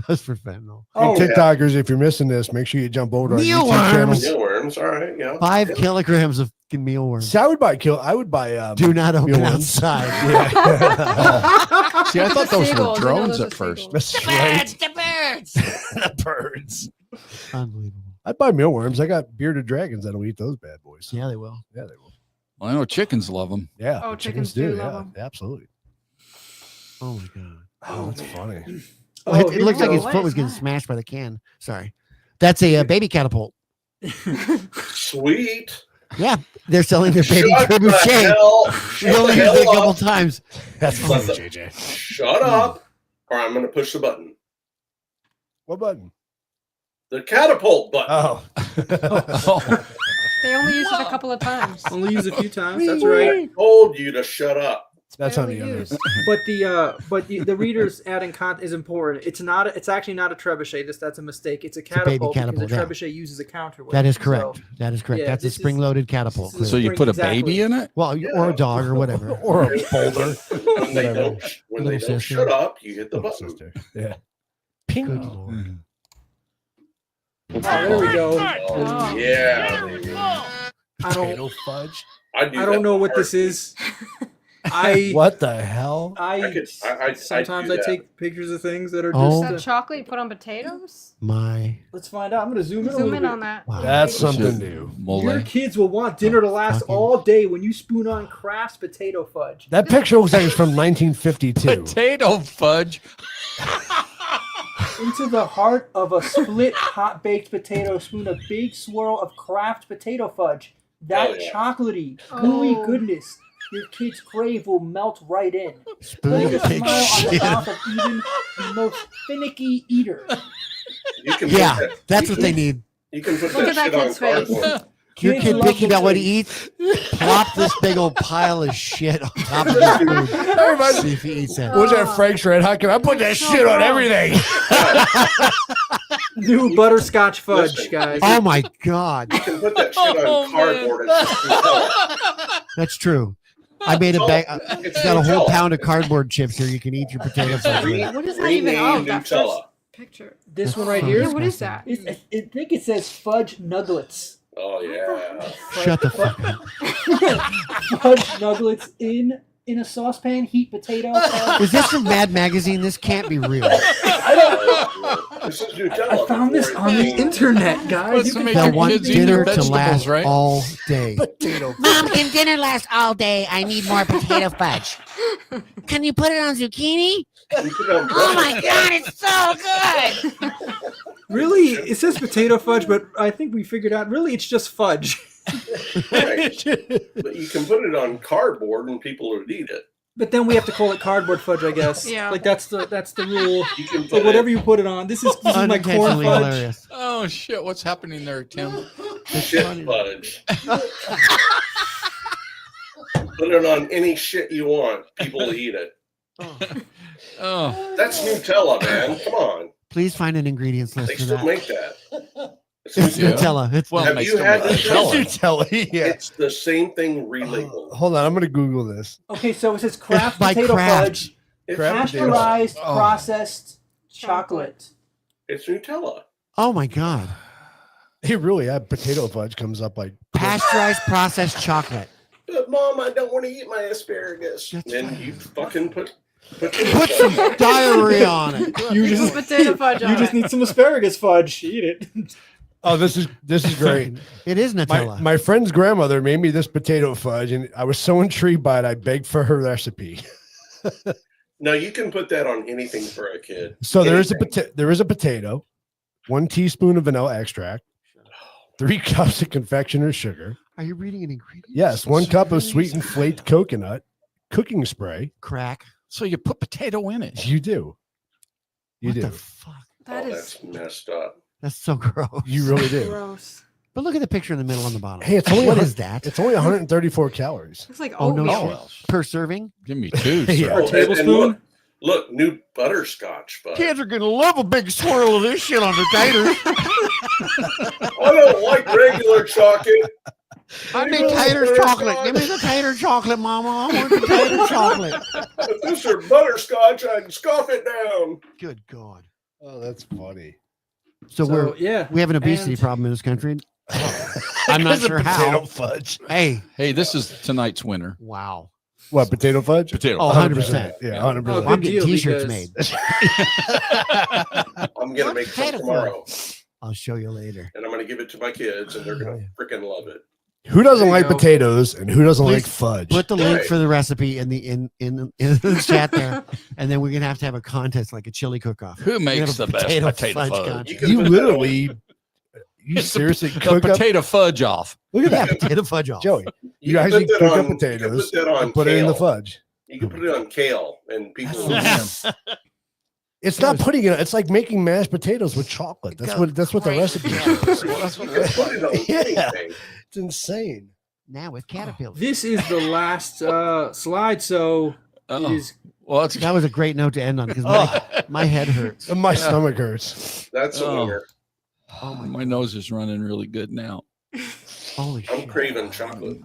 That's for fentanyl. Oh, Hey, TikTokers, if you're missing this, make sure you jump over to our YouTube channel. Mealworms. Mealworms, all right, yeah. 5 kilograms of mealworms. See, I would buy Do not open mealworms. outside. Yeah. See, I thought those were Seagulls, drones those at are first. seagulls. That's right. The birds. The birds. Unbelievable. I'd buy mealworms. I got bearded dragons that'll eat those bad boys. Yeah, they will. Yeah, they will. Well, I know chickens love them. Yeah. Oh, the chickens do love Yeah, 'em. absolutely. Oh my god. Oh, that's funny. Oh, it here looks we like go. his foot was getting smashed by the can. Sorry. That's a baby catapult. Sweet. Yeah, they're selling their baby Shut the trebuchet. hell, We shut only the used it a hell couple up. times. That's Shut funny, the- JJ. Shut up, or I'm going to push the button. What button? The catapult button. Oh. They only use it a couple of times. Only use a few times. That's right. I told you to shut up. That's on Barely the other. used. But the readers adding content is important. It's actually not a trebuchet. That's a mistake. It's a a baby catapult catapult, because a yeah. trebuchet uses a counterweight. That is correct. So, That is correct. yeah, That's a this is- spring-loaded catapult. this is- So you put a Exactly. baby in it? Well, or a dog or whatever. Or a boulder. When they Whatever. don't, when they Little don't sister. shut up, you hit the Little button. sister. Yeah. Good Ping. lord. oh, there we go. Oh, yeah. baby. I don't. Potato fudge. I do I that don't know what this heartbeat. is. I What the hell? sometimes do I that. take pictures of things that are Oh. Is that just. chocolate you put on potatoes? My. Let's find out. I'm gonna zoom in. a Zoom little in bit. on that. Wow. That's something Shit. new. Mole. Your kids will want dinner to last Fucking- all day when you spoon on Kraft's potato fudge. That picture looks like it's from 1952. Potato fudge. Into the heart of a split hot baked potato, spoon a big swirl of Kraft potato fudge. That Oh, yeah. chocolatey, gooey Oh. goodness your kids crave will melt right in. Spoon Putting a of pig smile on the shit. mouth of even the most finicky eater. You can Yeah, put that, that's what they need. you can put Look that at that shit on kid's face. cardboard. Your Kids kid love picky about what the he eats. Plop this big old pile of shit on top of his food. See if he eats it. What's that Frank's Red Hot? I put that So shit on gross. everything. New butterscotch fudge, Listen. guys. Oh my god, You can put that shit on cardboard. It's just Nutella. that's true. I made a bag. It's Got a whole Nutella. pound of cardboard chips here. You can eat your potato fudge with. What is that even? Oh, Rename that Nutella. first picture. This one right Yeah, here. Yeah, what is that? I think it says fudge nuggets. Oh yeah. Shut the fuck up. Fudge nuggets in a saucepan. Heat potato. Is this from Mad Magazine? This can't be real. This is Nutella. I found this on the internet, guys. What's to make They'll your want kids eat dinner your to vegetables, last right? all day. Potato Mom, can dinner last all day? I need more potato fudge. Can you put it on zucchini? You put it on Oh bread. my god, it's so good! Really, it says potato fudge, but I think we figured out really it's just fudge. Right. But you can put it on cardboard and people would eat it. But then we have to call it cardboard fudge, I guess. Yeah. Like that's the rule. You can So put whatever it, you put it on. This is my corn Unintentionally fudge. hilarious. Oh shit! What's happening there, Tim? shit fudge. Put it on any shit you want. People will eat it. Oh, That's Nutella, man. Come on. Please find an ingredients list They for still that. make that. It's Yeah. Nutella. It's well, Have they you still had make this? Nutella. Nutella. Yeah. It's the same thing relabeled. Hold on, I'm gonna Google this. Okay, so it says Kraft by potato Kraft. fudge, It's, Kraft potato. pasteurized, Oh. processed chocolate. it's Nutella. Oh my god. He really had potato fudge comes up like Pasteurized processed chocolate. But mom, I don't want to eat my asparagus. That's Then fine. you fucking put Put some diarrhea on it. You Put just potato fudge on you just it. need some asparagus fudge. Eat it. oh this is great. It is Nutella. My friend's grandmother made me this potato fudge, and I was so intrigued by it. I begged for her recipe. No, you can put that on anything for a kid. So there is Anything. there is a potato, 1 teaspoon of vanilla extract, 3 cups of confectioner's sugar. Are you reading an ingredient? Yes, 1 cup of sweetened flaked coconut, cooking spray. Crack. So you put potato in it. You do. You What do. the fuck? That's messed up. That's so gross. You really do. Gross. But look at the picture in the middle on the bottom. Hey, it's only what is that? It's only 134 calories. Looks like Oh no, oatmeal. shit. Per serving? Give me 2. Sir. Yeah. Oh, and tablespoon? look, new butterscotch. Bud. Kids are gonna love a big swirl of this shit on their taters. I don't like regular chocolate. I need tater chocolate. Give me the tater chocolate, Mama. I want the tater chocolate. If this are butterscotch, I'd scoff it down. Good God. Oh, that's funny. So yeah, we have an obesity and- problem in this country. I'm not sure how. Fudge. Hey, This is tonight's winner. wow. What, potato fudge? Potato. Oh, 100%. Yeah, Yeah. 100%. Oh, Well, I'm good getting deal, t-shirts because- made. I'm gonna make some Potato tomorrow, I'll show you later. and I'm gonna give it to my kids, and they're gonna freaking love it. Who doesn't There you like go. potatoes and who doesn't like Please fudge? Put the link Right. for the recipe in the chat there, and then we're gonna have to have a contest like a chili cook-off. Who makes have a the best potato potato fudge fudge? contest. can You put that literally, you seriously The cook up. potato fudge off. Look at Yeah, that, potato fudge off. Joey. You can actually put that cook up on- potatoes You can put that on and put it in the kale. fudge. You can put it on kale, and people. will- It's not putting it. It's like making mashed potatoes with chocolate. That's what the recipe is. You can put it on Yeah. anything. It's insane. Now with caterpillar. This is the last slide, so Oh. it is. Well, it's That was a great note to end on because my head hurts. And my stomach hurts. That's a Oh. winner. Oh my nose is running really good now. Holy I'm shit. craving chocolate.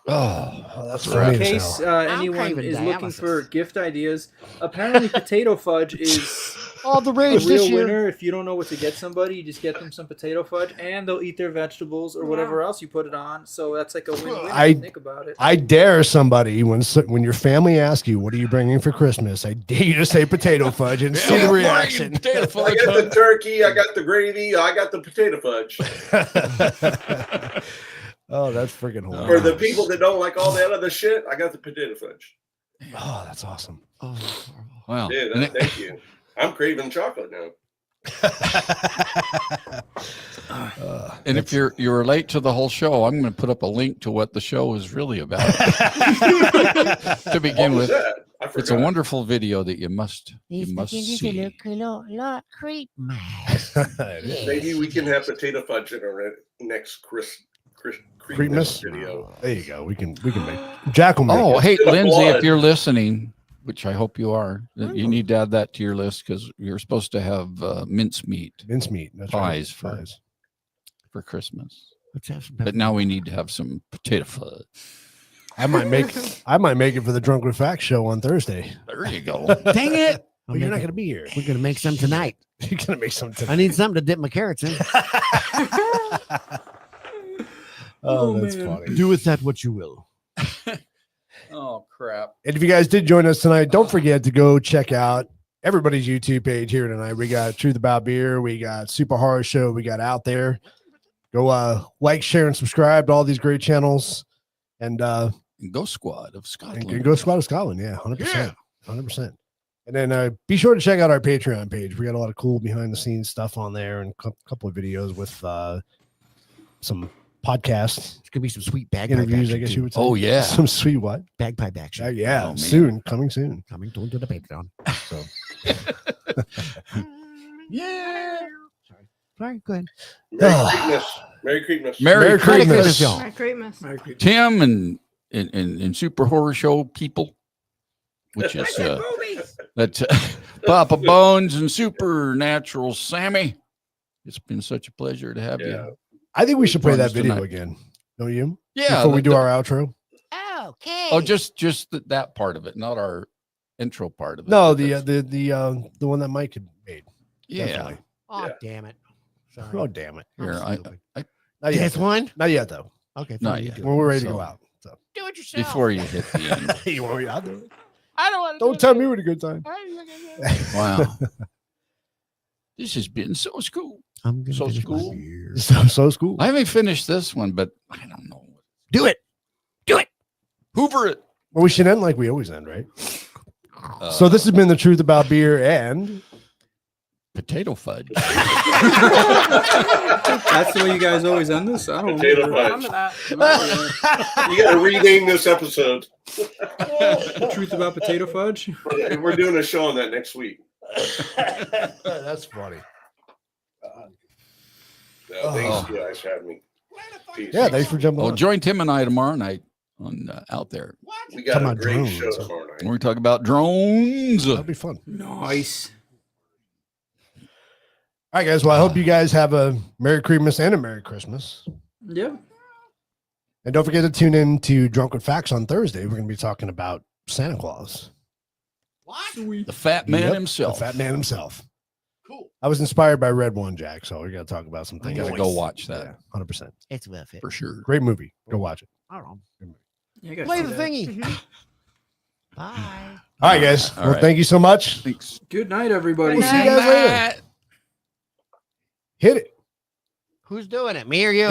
Oh, that's So funny in as case hell. anyone craving is looking dialysis. for gift ideas, apparently potato fudge is Oh, the a rage this real year. winner. If you don't know what to get somebody, you just get them some potato fudge, and they'll eat their vegetables or whatever else you put it on. So that's like a win-win. If you think about it. I dare somebody when your family asks you, "What are you bringing for Christmas?" I dare you to say potato fudge and see the reaction. Potato I fudge. got the turkey. I got the gravy. I got the potato fudge. Oh, that's freaking hilarious. For the people that don't like all that other shit, I got the potato fudge. Oh, that's awesome. Oh, that's horrible. Wow. Yeah, And it- thank you. I'm craving chocolate now. And if you're late to the whole show, I'm going to put up a link to what the show is really about. To begin What was with, that? I it's a forgot. wonderful video that you must These things see. look a lot Creepmas. Maybe we can have potato fudge in our next Creepmas Creepmas? video. There you go. We can make Jack will make Oh, it. hey, Instead of Lindsay, blood. if you're listening, which I hope you are, you need to add that to your list because you're supposed to have mincemeat mincemeat. That's pies right. for Christmas. Let's have some But now we need to have some potato fudge. I might make it for the Drunk with Facts show on Thursday. There you go. Dang it. But you're not going to be here. We're going to make some tonight. You're going to make some. I need something to dip my carrots in. Oh, that's man. funny. Do with that what you will. Oh, crap. And if you guys did join us tonight, don't forget to go check out everybody's YouTube page here tonight. We got Truth About Beer, we got Super Horror Show, we got Out There. Go like, share, and subscribe to all these great channels. And Ghost Squad of Scotland. and go Squad of Scotland. Yeah, 100%. 100%. And then be sure to check out our Patreon page. We got a lot of cool behind the scenes stuff on there and a couple of videos with some podcasts, It's gonna be some sweet bagpipe interviews, action I guess too. you would say. Oh, yeah. Some sweet what? Bagpipe action. Yeah, Oh, man. soon. Coming soon. Coming to the Patreon. So Yeah. Sorry, go ahead. Merry Creepmas. Merry Creepmas. Merry Merry Christmas. Christmas. y'all. Merry Christmas. Tim and Super Horror Show people, which is that's Papa Bones and Supernatural Sammy. It's been such a pleasure to have Yeah. you. I think we should play Join that us video tonight. again. Don't you? Yeah. Before we do our outro. Okay. Oh, just that part of it, not our intro part of it. No, but the that's- one that Mike had made. yeah. Definitely. Oh, Yeah. damn it. Sorry. Oh, damn it. Here, I'm I- stupid. Not yet. This one? Not yet, though. Okay. Not fine, you yet. do it. When we're ready to So- go out. So. Do it yourself. Before you hit the end. You want me? I'll do it. I don't want to. Don't tell me what a good time. Wow. This has been so cool. I'm gonna So finish my school. beer. So school. I haven't finished this one, but I don't know. Do it. Hoover it. Well, we should end like we always end, right? So this has been the truth about beer and potato fudge. That's the way you guys always end this. I don't Potato remember. fudge. You got to rename this episode. The truth about potato fudge. We're doing a show on that next week. That's funny. Thanks, you guys, for having me. Peace. Yeah, thanks for jumping Well, on. join Tim and I tomorrow night on Out There. We got a great show tomorrow night. We're talking about drones. That'll be fun. Nice. All right, guys. Well, I hope you guys have a Merry Creepmas and a Merry Christmas. Yeah. And don't forget to tune in to Drunk with Facts on Thursday. We're going to be talking about Santa Claus. The fat man himself. The fat man himself. Cool. I was inspired by Red One, Jack, so we got to talk about some things. I gotta go watch that. Yeah, 100%. It's worth it. For sure. Great movie. Go watch it. All right. Yeah, Play the thingy. Mm-hmm. Bye. All right, guys. All Well, right. thank you so much. Thanks. Good night, everybody. We'll see you guys later. Hit it. Who's doing it? Me or you?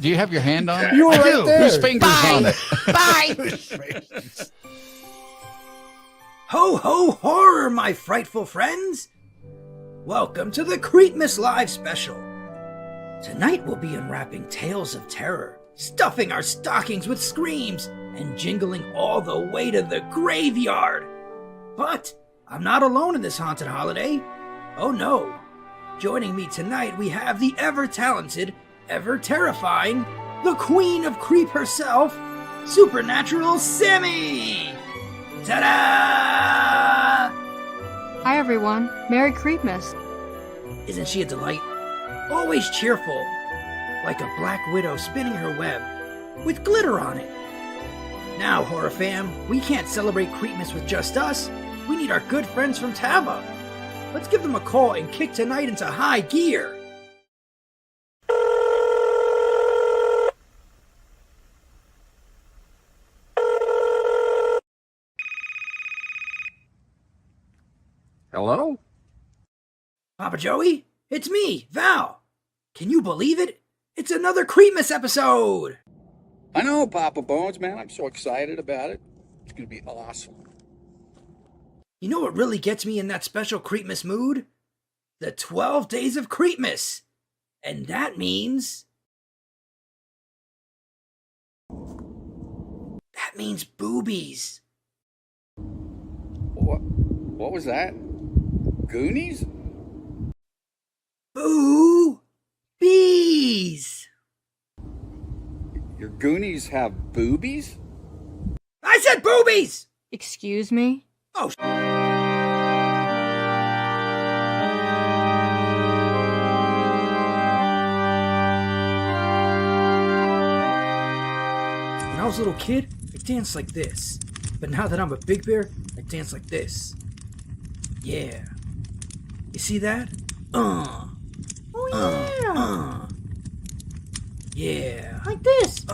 Do you have your hand on it? You were I right do. there. Whose finger's on it? Bye. Ho ho horror, my frightful friends! Welcome to the Creepmas Live special. Tonight we'll be unwrapping tales of terror, stuffing our stockings with screams, and jingling all the way to the graveyard. But I'm not alone in this haunted holiday. Oh no. Joining me tonight we have the ever-talented, ever-terrifying, the Queen of Creep herself, Supernatural Sammy! Ta-da! Hi everyone, Merry Creepmas. Isn't she a delight? Always cheerful, like a black widow spinning her web, with glitter on it. Now, horror fam, we can't celebrate Creepmas with just us. We need our good friends from Tava. Let's give them a call and kick tonight into high gear. Hello? Papa Joey, it's me, Val. Can you believe it? It's another Creepmas episode! I know, Papa Bones, man. I'm so excited about it. It's going to be awesome. You know what really gets me in that special Creepmas mood? The 12 Days of Creepmas. And that means... that means boobies. What was that? Goonies? Boo-bees! Your Goonies have boobies? I said boobies! Excuse me? Oh, when I was a little kid, I danced like this. But now that I'm a big bear, I dance like this. Yeah. You see that? Oh yeah. Yeah. Like this.